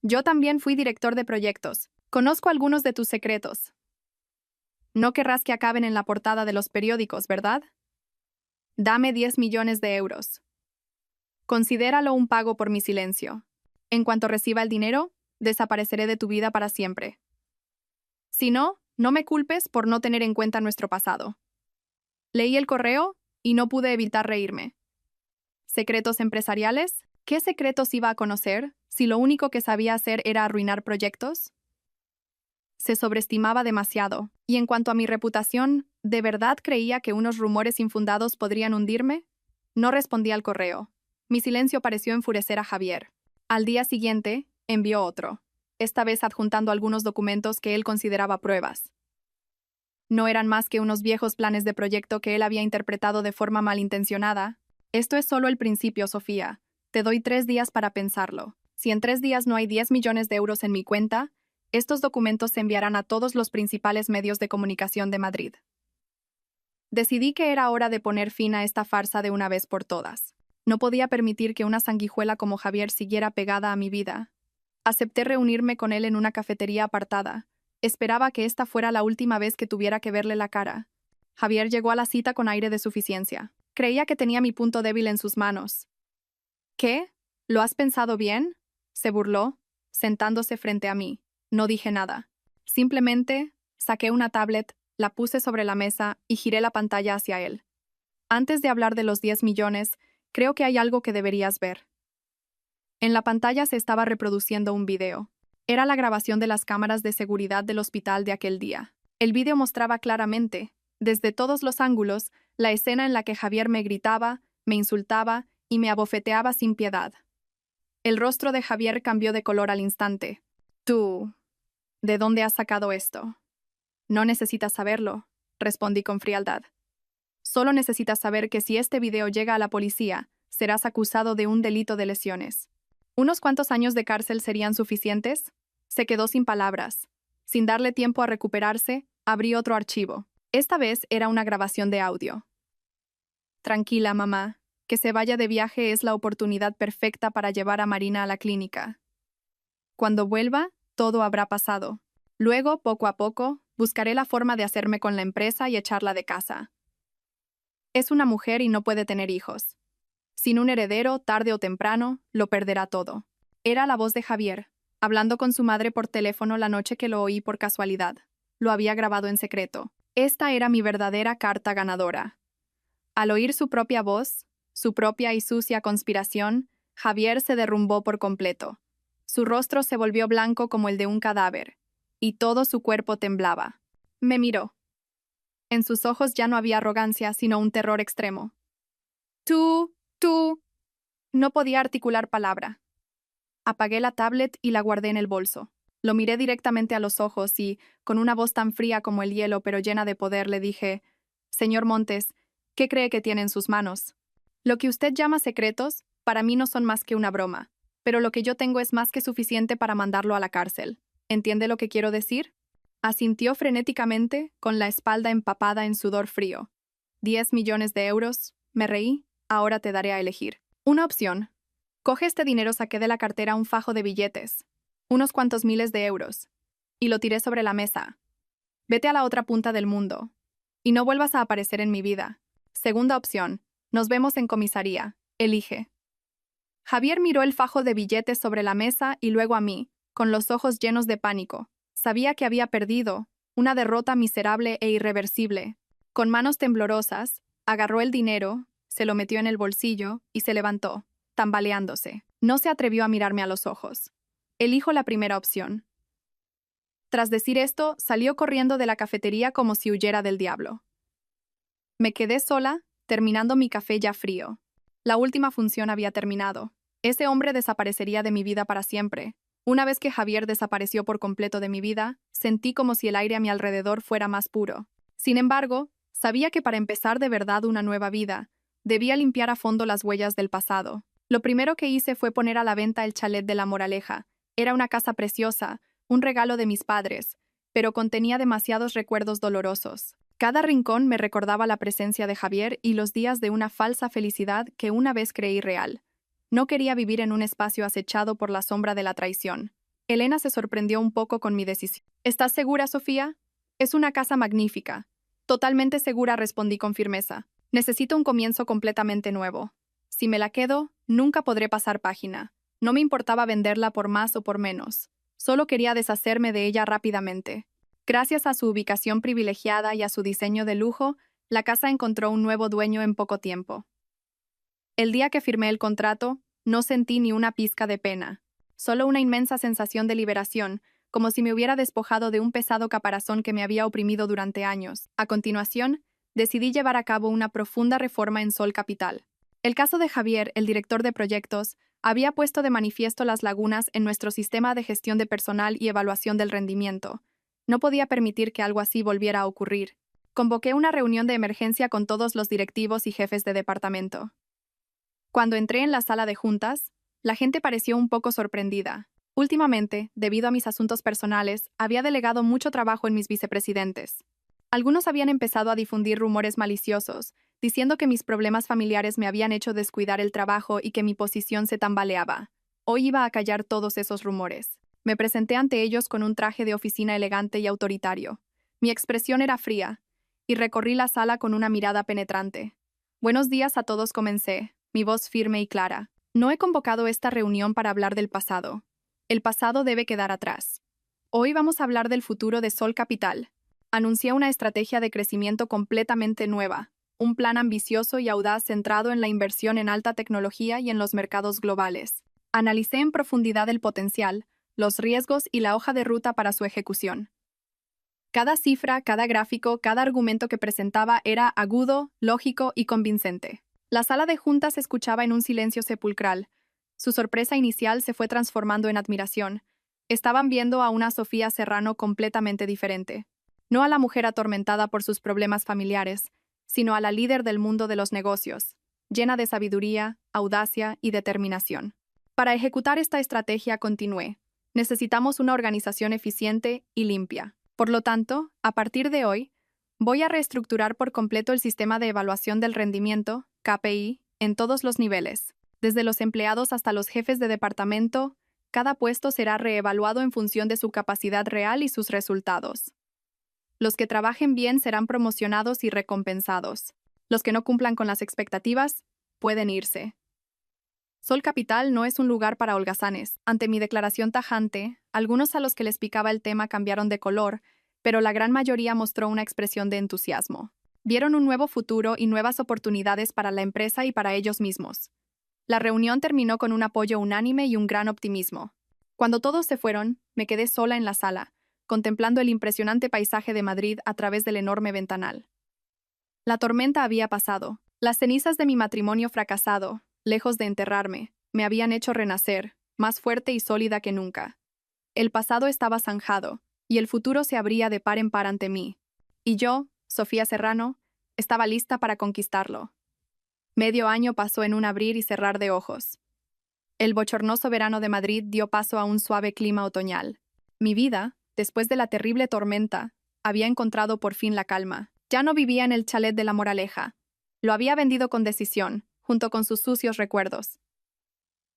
Yo también fui director de proyectos. Conozco algunos de tus secretos. No querrás que acaben en la portada de los periódicos, ¿verdad? Dame 10 millones de euros. Considéralo un pago por mi silencio. En cuanto reciba el dinero, desapareceré de tu vida para siempre. Si no, no me culpes por no tener en cuenta nuestro pasado. Leí el correo y no pude evitar reírme. ¿Secretos empresariales? ¿Qué secretos iba a conocer si lo único que sabía hacer era arruinar proyectos? Se sobreestimaba demasiado, y en cuanto a mi reputación, ¿de verdad creía que unos rumores infundados podrían hundirme? No respondí al correo. Mi silencio pareció enfurecer a Javier. Al día siguiente, envió otro, esta vez adjuntando algunos documentos que él consideraba pruebas. No eran más que unos viejos planes de proyecto que él había interpretado de forma malintencionada. Esto es solo el principio, Sofía. Te doy 3 días para pensarlo. Si en 3 días no hay 10 millones de euros en mi cuenta, estos documentos se enviarán a todos los principales medios de comunicación de Madrid. Decidí que era hora de poner fin a esta farsa de una vez por todas. No podía permitir que una sanguijuela como Javier siguiera pegada a mi vida. Acepté reunirme con él en una cafetería apartada. Esperaba que esta fuera la última vez que tuviera que verle la cara. Javier llegó a la cita con aire de suficiencia. Creía que tenía mi punto débil en sus manos. ¿Qué? ¿Lo has pensado bien? Se burló, sentándose frente a mí. No dije nada. Simplemente saqué una tablet, la puse sobre la mesa y giré la pantalla hacia él. Antes de hablar de los 10 millones, creo que hay algo que deberías ver. En la pantalla se estaba reproduciendo un video. Era la grabación de las cámaras de seguridad del hospital de aquel día. El video mostraba claramente, desde todos los ángulos, la escena en la que Javier me gritaba, me insultaba y me abofeteaba sin piedad. El rostro de Javier cambió de color al instante. Tú, ¿de dónde has sacado esto? No necesitas saberlo, respondí con frialdad. Solo necesitas saber que si este video llega a la policía, serás acusado de un delito de lesiones. ¿Unos cuantos años de cárcel serían suficientes? Se quedó sin palabras. Sin darle tiempo a recuperarse, abrí otro archivo. Esta vez era una grabación de audio. Tranquila, mamá. Que se vaya de viaje es la oportunidad perfecta para llevar a Marina a la clínica. Cuando vuelva, todo habrá pasado. Luego, poco a poco, buscaré la forma de hacerme con la empresa y echarla de casa. Es una mujer y no puede tener hijos. Sin un heredero, tarde o temprano, lo perderá todo. Era la voz de Javier, hablando con su madre por teléfono la noche que lo oí por casualidad. Lo había grabado en secreto. Esta era mi verdadera carta ganadora. Al oír su propia voz, su propia y sucia conspiración, Javier se derrumbó por completo. Su rostro se volvió blanco como el de un cadáver, y todo su cuerpo temblaba. Me miró. En sus ojos ya no había arrogancia, sino un terror extremo. Tú. No podía articular palabra. Apagué la tablet y la guardé en el bolso. Lo miré directamente a los ojos y, con una voz tan fría como el hielo pero llena de poder, le dije: «Señor Montes, ¿qué cree que tiene en sus manos? Lo que usted llama secretos, para mí no son más que una broma, pero lo que yo tengo es más que suficiente para mandarlo a la cárcel. ¿Entiende lo que quiero decir?». Asintió frenéticamente, con la espalda empapada en sudor frío. 10 millones de euros, me reí, ahora te daré a elegir. Una opción. Coge este dinero, saqué de la cartera un fajo de billetes, unos cuantos miles de euros, y lo tiré sobre la mesa. Vete a la otra punta del mundo, y no vuelvas a aparecer en mi vida. Segunda opción. Nos vemos en comisaría. Elige. Javier miró el fajo de billetes sobre la mesa y luego a mí, con los ojos llenos de pánico. Sabía que había perdido, una derrota miserable e irreversible. Con manos temblorosas, agarró el dinero, se lo metió en el bolsillo y se levantó, tambaleándose. No se atrevió a mirarme a los ojos. Elijo la primera opción. Tras decir esto, salió corriendo de la cafetería como si huyera del diablo. Me quedé sola, terminando mi café ya frío. La última función había terminado. Ese hombre desaparecería de mi vida para siempre. Una vez que Javier desapareció por completo de mi vida, sentí como si el aire a mi alrededor fuera más puro. Sin embargo, sabía que para empezar de verdad una nueva vida, debía limpiar a fondo las huellas del pasado. Lo primero que hice fue poner a la venta el chalet de La Moraleja. Era una casa preciosa, un regalo de mis padres, pero contenía demasiados recuerdos dolorosos. Cada rincón me recordaba la presencia de Javier y los días de una falsa felicidad que una vez creí real. No quería vivir en un espacio acechado por la sombra de la traición. Elena se sorprendió un poco con mi decisión. ¿Estás segura, Sofía? Es una casa magnífica. Totalmente segura, respondí con firmeza. Necesito un comienzo completamente nuevo. Si me la quedo, nunca podré pasar página. No me importaba venderla por más o por menos. Solo quería deshacerme de ella rápidamente. Gracias a su ubicación privilegiada y a su diseño de lujo, la casa encontró un nuevo dueño en poco tiempo. El día que firmé el contrato, no sentí ni una pizca de pena, solo una inmensa sensación de liberación, como si me hubiera despojado de un pesado caparazón que me había oprimido durante años. A continuación, decidí llevar a cabo una profunda reforma en Sol Capital. El caso de Javier, el director de proyectos, había puesto de manifiesto las lagunas en nuestro sistema de gestión de personal y evaluación del rendimiento. No podía permitir que algo así volviera a ocurrir. Convoqué una reunión de emergencia con todos los directivos y jefes de departamento. Cuando entré en la sala de juntas, la gente pareció un poco sorprendida. Últimamente, debido a mis asuntos personales, había delegado mucho trabajo en mis vicepresidentes. Algunos habían empezado a difundir rumores maliciosos, diciendo que mis problemas familiares me habían hecho descuidar el trabajo y que mi posición se tambaleaba. Hoy iba a callar todos esos rumores. Me presenté ante ellos con un traje de oficina elegante y autoritario. Mi expresión era fría, y recorrí la sala con una mirada penetrante. «Buenos días a todos», comencé, mi voz firme y clara. «No he convocado esta reunión para hablar del pasado. El pasado debe quedar atrás. Hoy vamos a hablar del futuro de Sol Capital». Anuncié una estrategia de crecimiento completamente nueva, un plan ambicioso y audaz centrado en la inversión en alta tecnología y en los mercados globales. Analicé en profundidad el potencial, los riesgos y la hoja de ruta para su ejecución. Cada cifra, cada gráfico, cada argumento que presentaba era agudo, lógico y convincente. La sala de juntas se escuchaba en un silencio sepulcral. Su sorpresa inicial se fue transformando en admiración. Estaban viendo a una Sofía Serrano completamente diferente. No a la mujer atormentada por sus problemas familiares, sino a la líder del mundo de los negocios, llena de sabiduría, audacia y determinación. Para ejecutar esta estrategia continué. Necesitamos una organización eficiente y limpia. Por lo tanto, a partir de hoy, voy a reestructurar por completo el sistema de evaluación del rendimiento, KPI, en todos los niveles. Desde los empleados hasta los jefes de departamento, cada puesto será reevaluado en función de su capacidad real y sus resultados. Los que trabajen bien serán promocionados y recompensados. Los que no cumplan con las expectativas pueden irse. Sol Capital no es un lugar para holgazanes. Ante mi declaración tajante, algunos a los que les picaba el tema cambiaron de color, pero la gran mayoría mostró una expresión de entusiasmo. Vieron un nuevo futuro y nuevas oportunidades para la empresa y para ellos mismos. La reunión terminó con un apoyo unánime y un gran optimismo. Cuando todos se fueron, me quedé sola en la sala, contemplando el impresionante paisaje de Madrid a través del enorme ventanal. La tormenta había pasado. Las cenizas de mi matrimonio fracasado, lejos de enterrarme, me habían hecho renacer, más fuerte y sólida que nunca. El pasado estaba zanjado, y el futuro se abría de par en par ante mí. Y yo, Sofía Serrano, estaba lista para conquistarlo. Medio año pasó en un abrir y cerrar de ojos. El bochornoso verano de Madrid dio paso a un suave clima otoñal. Mi vida, después de la terrible tormenta, había encontrado por fin la calma. Ya no vivía en el chalet de La Moraleja. Lo había vendido con decisión, junto con sus sucios recuerdos.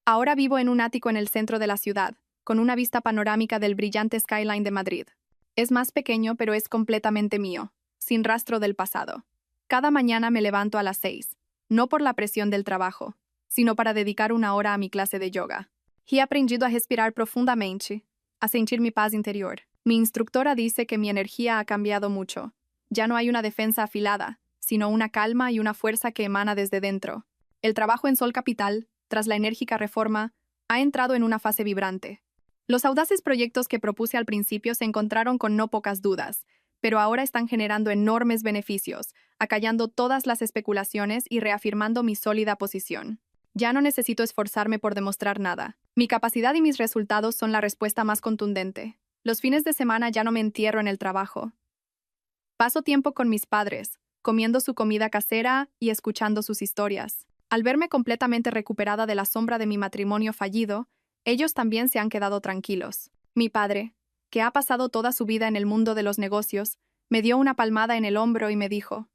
Ahora vivo en un ático en el centro de la ciudad, con una vista panorámica del brillante skyline de Madrid. Es más pequeño, pero es completamente mío, sin rastro del pasado. Cada mañana me levanto a las 6, no por la presión del trabajo, sino para dedicar una hora a mi clase de yoga. He aprendido a respirar profundamente, a sentir mi paz interior. Mi instructora dice que mi energía ha cambiado mucho. Ya no hay una defensa afilada, sino una calma y una fuerza que emana desde dentro. El trabajo en Sol Capital, tras la enérgica reforma, ha entrado en una fase vibrante. Los audaces proyectos que propuse al principio se encontraron con no pocas dudas, pero ahora están generando enormes beneficios, acallando todas las especulaciones y reafirmando mi sólida posición. Ya no necesito esforzarme por demostrar nada. Mi capacidad y mis resultados son la respuesta más contundente. Los fines de semana ya no me entierro en el trabajo. Paso tiempo con mis padres, comiendo su comida casera y escuchando sus historias. Al verme completamente recuperada de la sombra de mi matrimonio fallido, ellos también se han quedado tranquilos. Mi padre, que ha pasado toda su vida en el mundo de los negocios, me dio una palmada en el hombro y me dijo: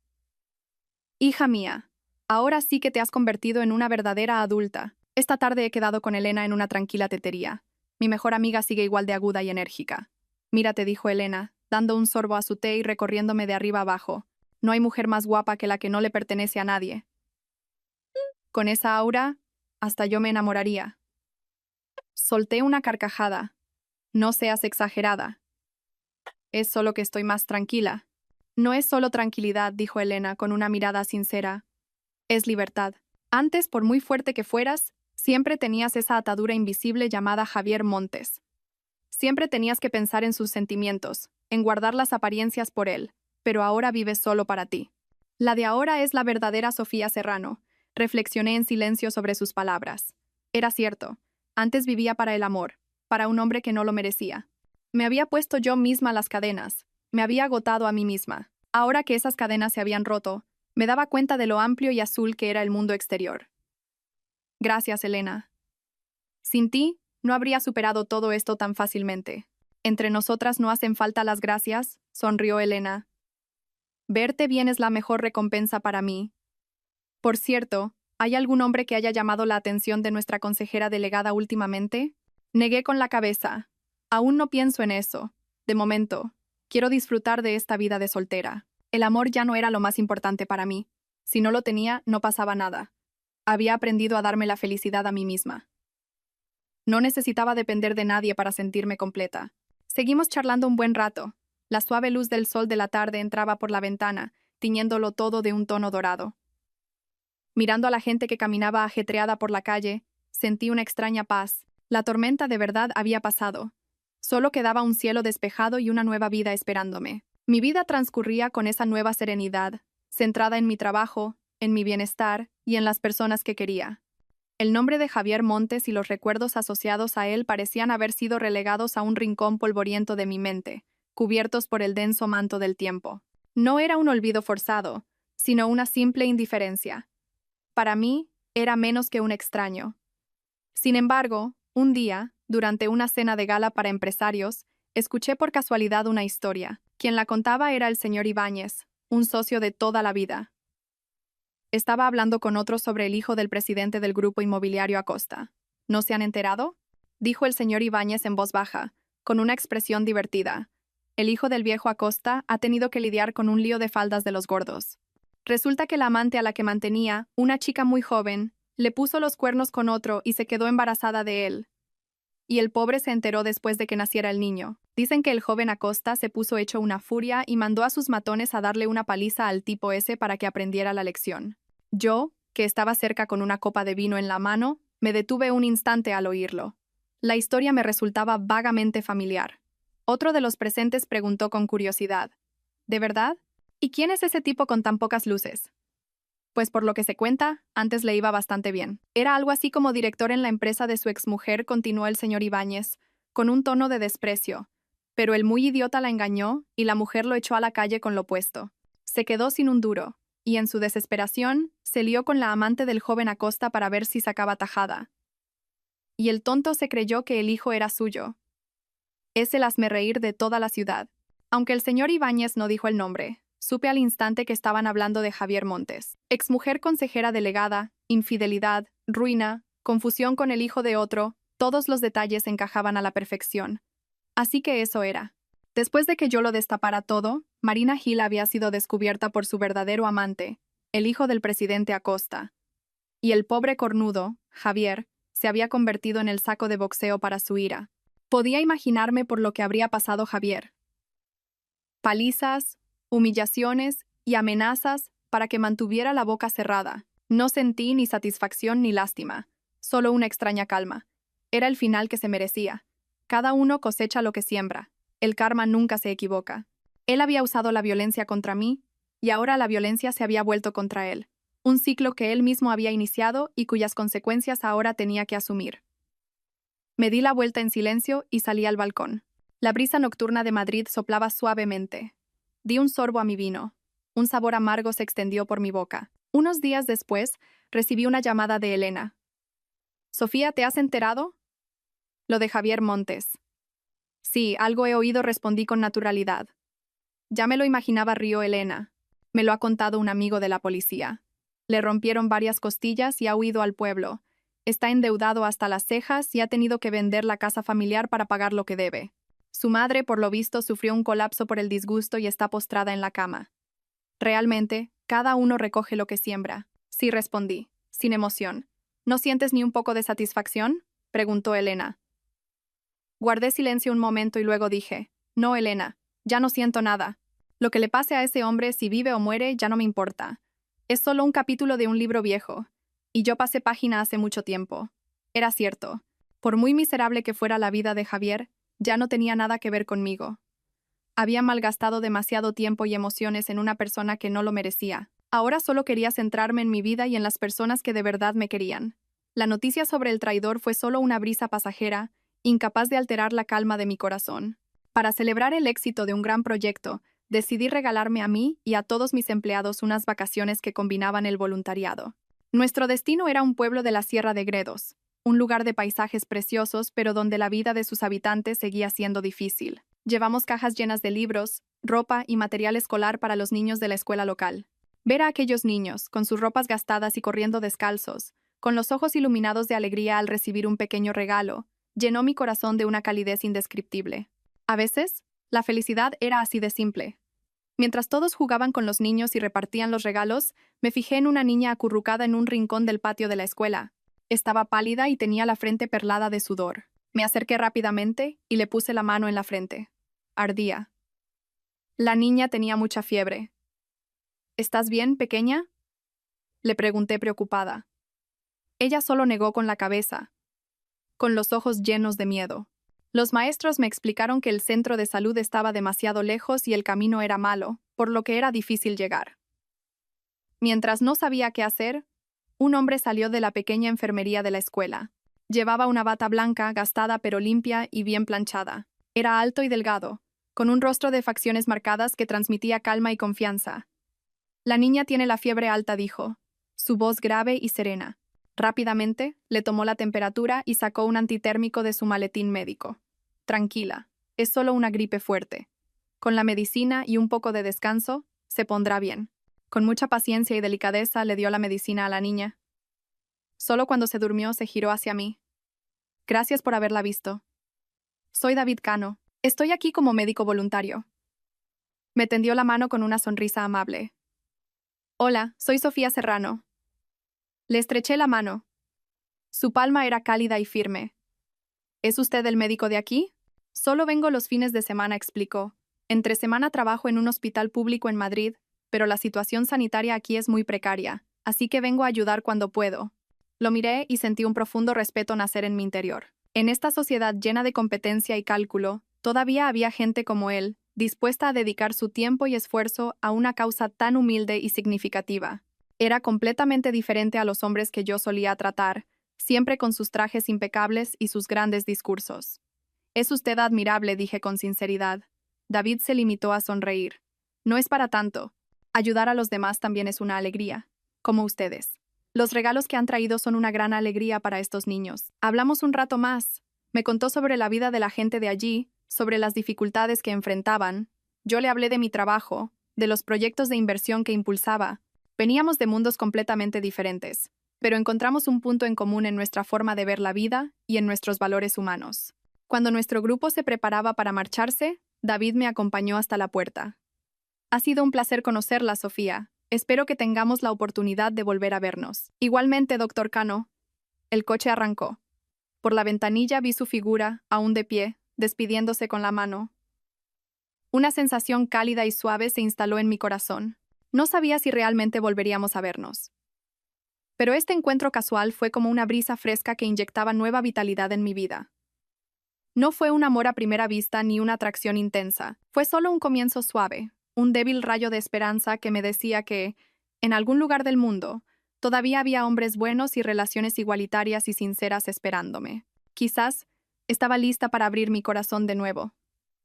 «Hija mía, ahora sí que te has convertido en una verdadera adulta. Esta tarde he quedado con Elena en una tranquila tetería. Mi mejor amiga sigue igual de aguda y enérgica. Mírate», dijo Elena, dando un sorbo a su té y recorriéndome de arriba abajo. «No hay mujer más guapa que la que no le pertenece a nadie. Con esa aura, hasta yo me enamoraría». Solté una carcajada. «No seas exagerada. Es solo que estoy más tranquila». «No es solo tranquilidad», dijo Elena con una mirada sincera. «Es libertad. Antes, por muy fuerte que fueras, siempre tenías esa atadura invisible llamada Javier Montes. Siempre tenías que pensar en sus sentimientos, en guardar las apariencias por él, pero ahora vives solo para ti. La de ahora es la verdadera Sofía Serrano». Reflexioné en silencio sobre sus palabras. Era cierto. Antes vivía para el amor, para un hombre que no lo merecía. Me había puesto yo misma las cadenas, me había agotado a mí misma. Ahora que esas cadenas se habían roto, me daba cuenta de lo amplio y azul que era el mundo exterior. «Gracias, Elena. Sin ti, no habría superado todo esto tan fácilmente. Entre nosotras no hacen falta las gracias», sonrió Elena. «Verte bien es la mejor recompensa para mí. Por cierto, ¿hay algún hombre que haya llamado la atención de nuestra consejera delegada últimamente?» Negué con la cabeza. «Aún no pienso en eso. De momento, quiero disfrutar de esta vida de soltera. El amor ya no era lo más importante para mí. Si no lo tenía, no pasaba nada. Había aprendido a darme la felicidad a mí misma. No necesitaba depender de nadie para sentirme completa». Seguimos charlando un buen rato. La suave luz del sol de la tarde entraba por la ventana, tiñéndolo todo de un tono dorado. Mirando a la gente que caminaba ajetreada por la calle, sentí una extraña paz. La tormenta de verdad había pasado. Solo quedaba un cielo despejado y una nueva vida esperándome. Mi vida transcurría con esa nueva serenidad, centrada en mi trabajo, en mi bienestar y en las personas que quería. El nombre de Javier Montes y los recuerdos asociados a él parecían haber sido relegados a un rincón polvoriento de mi mente, cubiertos por el denso manto del tiempo. No era un olvido forzado, sino una simple indiferencia. Para mí, era menos que un extraño. Sin embargo, un día, durante una cena de gala para empresarios, escuché por casualidad una historia. Quien la contaba era el señor Ibáñez, un socio de toda la vida. Estaba hablando con otro sobre el hijo del presidente del grupo inmobiliario Acosta. ¿No se han enterado?, dijo el señor Ibáñez en voz baja, con una expresión divertida. El hijo del viejo Acosta ha tenido que lidiar con un lío de faldas de los gordos. Resulta que la amante a la que mantenía, una chica muy joven, le puso los cuernos con otro y se quedó embarazada de él. Y el pobre se enteró después de que naciera el niño. Dicen que el joven Acosta se puso hecho una furia y mandó a sus matones a darle una paliza al tipo ese para que aprendiera la lección. Yo, que estaba cerca con una copa de vino en la mano, me detuve un instante al oírlo. La historia me resultaba vagamente familiar. Otro de los presentes preguntó con curiosidad: ¿de verdad? ¿Y quién es ese tipo con tan pocas luces? Pues por lo que se cuenta, antes le iba bastante bien. Era algo así como director en la empresa de su exmujer, continuó el señor Ibáñez, con un tono de desprecio. Pero el muy idiota la engañó y la mujer lo echó a la calle con lo puesto. Se quedó sin un duro, y en su desesperación, se lió con la amante del joven Acosta para ver si sacaba tajada. Y el tonto se creyó que el hijo era suyo. Es el hazmerreír de toda la ciudad. Aunque el señor Ibáñez no dijo el nombre, supe al instante que estaban hablando de Javier Montes, exmujer consejera delegada, infidelidad, ruina, confusión con el hijo de otro, todos los detalles encajaban a la perfección. Así que eso era. Después de que yo lo destapara todo, Marina Gil había sido descubierta por su verdadero amante, el hijo del presidente Acosta. Y el pobre cornudo, Javier, se había convertido en el saco de boxeo para su ira. Podía imaginarme por lo que habría pasado Javier. Palizas, humillaciones y amenazas para que mantuviera la boca cerrada. No sentí ni satisfacción ni lástima, solo una extraña calma. Era el final que se merecía. Cada uno cosecha lo que siembra. El karma nunca se equivoca. Él había usado la violencia contra mí, y ahora la violencia se había vuelto contra él. Un ciclo que él mismo había iniciado y cuyas consecuencias ahora tenía que asumir. Me di la vuelta en silencio y salí al balcón. La brisa nocturna de Madrid soplaba suavemente. Di un sorbo a mi vino. Un sabor amargo se extendió por mi boca. Unos días después, recibí una llamada de Elena. «Sofía, ¿te has enterado?» «Lo de Javier Montes». «Sí, algo he oído», respondí con naturalidad. «Ya me lo imaginaba», rió Elena. «Me lo ha contado un amigo de la policía. Le rompieron varias costillas y ha huido al pueblo. Está endeudado hasta las cejas y ha tenido que vender la casa familiar para pagar lo que debe. Su madre, por lo visto, sufrió un colapso por el disgusto y está postrada en la cama. Realmente, cada uno recoge lo que siembra». «Sí», respondí, sin emoción. «¿No sientes ni un poco de satisfacción?», preguntó Elena. Guardé silencio un momento y luego dije: «No, Elena, ya no siento nada. Lo que le pase a ese hombre, si vive o muere, ya no me importa. Es solo un capítulo de un libro viejo. Y yo pasé página hace mucho tiempo». Era cierto. Por muy miserable que fuera la vida de Javier, ya no tenía nada que ver conmigo. Había malgastado demasiado tiempo y emociones en una persona que no lo merecía. Ahora solo quería centrarme en mi vida y en las personas que de verdad me querían. La noticia sobre el traidor fue solo una brisa pasajera, incapaz de alterar la calma de mi corazón. Para celebrar el éxito de un gran proyecto, decidí regalarme a mí y a todos mis empleados unas vacaciones que combinaban el voluntariado. Nuestro destino era un pueblo de la Sierra de Gredos, un lugar de paisajes preciosos, pero donde la vida de sus habitantes seguía siendo difícil. Llevamos cajas llenas de libros, ropa y material escolar para los niños de la escuela local. Ver a aquellos niños, con sus ropas gastadas y corriendo descalzos, con los ojos iluminados de alegría al recibir un pequeño regalo, llenó mi corazón de una calidez indescriptible. A veces, la felicidad era así de simple. Mientras todos jugaban con los niños y repartían los regalos, me fijé en una niña acurrucada en un rincón del patio de la escuela. Estaba pálida y tenía la frente perlada de sudor. Me acerqué rápidamente y le puse la mano en la frente. Ardía. La niña tenía mucha fiebre. «¿Estás bien, pequeña?», le pregunté preocupada. Ella solo negó con la cabeza, con los ojos llenos de miedo. Los maestros me explicaron que el centro de salud estaba demasiado lejos y el camino era malo, por lo que era difícil llegar. Mientras no sabía qué hacer, un hombre salió de la pequeña enfermería de la escuela. Llevaba una bata blanca, gastada pero limpia y bien planchada. Era alto y delgado, con un rostro de facciones marcadas que transmitía calma y confianza. «La niña tiene la fiebre alta», dijo, su voz grave y serena. Rápidamente, le tomó la temperatura y sacó un antitérmico de su maletín médico. Tranquila, es solo una gripe fuerte. Con la medicina y un poco de descanso, se pondrá bien. Con mucha paciencia y delicadeza le dio la medicina a la niña. Solo cuando se durmió se giró hacia mí. Gracias por haberla visto. Soy David Cano. Estoy aquí como médico voluntario. Me tendió la mano con una sonrisa amable. Hola, soy Sofía Serrano. Le estreché la mano. Su palma era cálida y firme. ¿Es usted el médico de aquí? Solo vengo los fines de semana, explicó. Entre semana trabajo en un hospital público en Madrid, pero la situación sanitaria aquí es muy precaria, así que vengo a ayudar cuando puedo. Lo miré y sentí un profundo respeto nacer en mi interior. En esta sociedad llena de competencia y cálculo, todavía había gente como él, dispuesta a dedicar su tiempo y esfuerzo a una causa tan humilde y significativa. Era completamente diferente a los hombres que yo solía tratar, siempre con sus trajes impecables y sus grandes discursos. Es usted admirable, dije con sinceridad. David se limitó a sonreír. No es para tanto. Ayudar a los demás también es una alegría, como ustedes. Los regalos que han traído son una gran alegría para estos niños. Hablamos un rato más. Me contó sobre la vida de la gente de allí, sobre las dificultades que enfrentaban. Yo le hablé de mi trabajo, de los proyectos de inversión que impulsaba. Veníamos de mundos completamente diferentes, pero encontramos un punto en común en nuestra forma de ver la vida y en nuestros valores humanos. Cuando nuestro grupo se preparaba para marcharse, David me acompañó hasta la puerta. Ha sido un placer conocerla, Sofía. Espero que tengamos la oportunidad de volver a vernos. Igualmente, doctor Cano. El coche arrancó. Por la ventanilla vi su figura, aún de pie, despidiéndose con la mano. Una sensación cálida y suave se instaló en mi corazón. No sabía si realmente volveríamos a vernos. Pero este encuentro casual fue como una brisa fresca que inyectaba nueva vitalidad en mi vida. No fue un amor a primera vista ni una atracción intensa, fue solo un comienzo suave, un débil rayo de esperanza que me decía que, en algún lugar del mundo, todavía había hombres buenos y relaciones igualitarias y sinceras esperándome. Quizás estaba lista para abrir mi corazón de nuevo.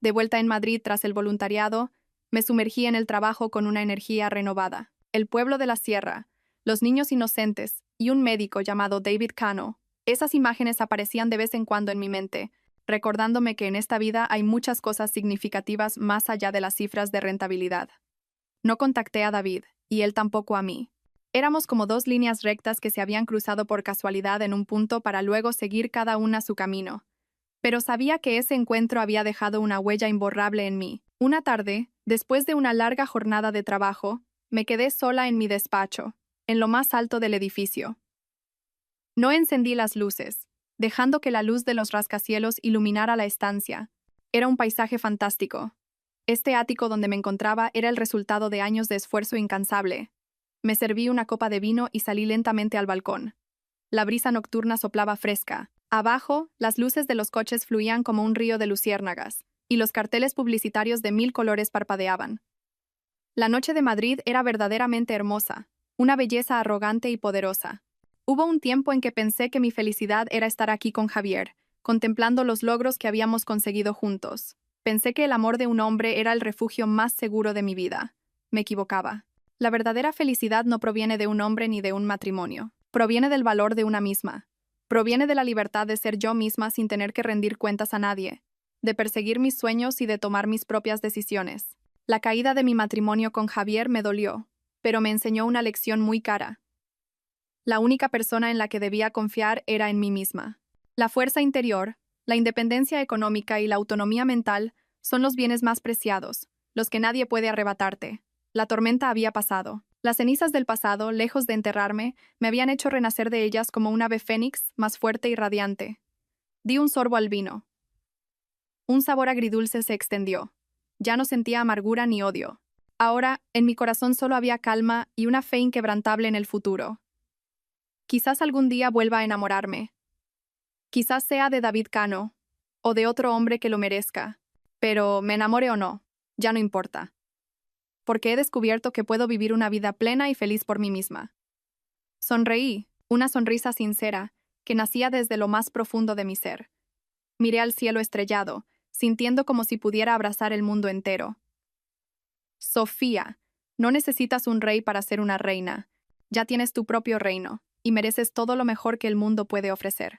De vuelta en Madrid tras el voluntariado, me sumergí en el trabajo con una energía renovada. El pueblo de la sierra, los niños inocentes y un médico llamado David Cano. Esas imágenes aparecían de vez en cuando en mi mente, recordándome que en esta vida hay muchas cosas significativas más allá de las cifras de rentabilidad. No contacté a David, y él tampoco a mí. Éramos como dos líneas rectas que se habían cruzado por casualidad en un punto para luego seguir cada una su camino. Pero sabía que ese encuentro había dejado una huella imborrable en mí. Una tarde, después de una larga jornada de trabajo, me quedé sola en mi despacho, en lo más alto del edificio. No encendí las luces, dejando que la luz de los rascacielos iluminara la estancia. Era un paisaje fantástico. Este ático donde me encontraba era el resultado de años de esfuerzo incansable. Me serví una copa de vino y salí lentamente al balcón. La brisa nocturna soplaba fresca. Abajo, las luces de los coches fluían como un río de luciérnagas, y los carteles publicitarios de 1000 colores parpadeaban. La noche de Madrid era verdaderamente hermosa, una belleza arrogante y poderosa. Hubo un tiempo en que pensé que mi felicidad era estar aquí con Javier, contemplando los logros que habíamos conseguido juntos. Pensé que el amor de un hombre era el refugio más seguro de mi vida. Me equivocaba. La verdadera felicidad no proviene de un hombre ni de un matrimonio. Proviene del valor de una misma. Proviene de la libertad de ser yo misma sin tener que rendir cuentas a nadie, de perseguir mis sueños y de tomar mis propias decisiones. La caída de mi matrimonio con Javier me dolió, pero me enseñó una lección muy cara. La única persona en la que debía confiar era en mí misma. La fuerza interior, la independencia económica y la autonomía mental son los bienes más preciados, los que nadie puede arrebatarte. La tormenta había pasado. Las cenizas del pasado, lejos de enterrarme, me habían hecho renacer de ellas como un ave fénix, más fuerte y radiante. Di un sorbo al vino. Un sabor agridulce se extendió. Ya no sentía amargura ni odio. Ahora, en mi corazón solo había calma y una fe inquebrantable en el futuro. Quizás algún día vuelva a enamorarme. Quizás sea de David Cano, o de otro hombre que lo merezca. Pero, me enamore o no, ya no importa. Porque he descubierto que puedo vivir una vida plena y feliz por mí misma. Sonreí, una sonrisa sincera, que nacía desde lo más profundo de mi ser. Miré al cielo estrellado, sintiendo como si pudiera abrazar el mundo entero. Sofía, no necesitas un rey para ser una reina. Ya tienes tu propio reino. y mereces todo lo mejor que el mundo puede ofrecer.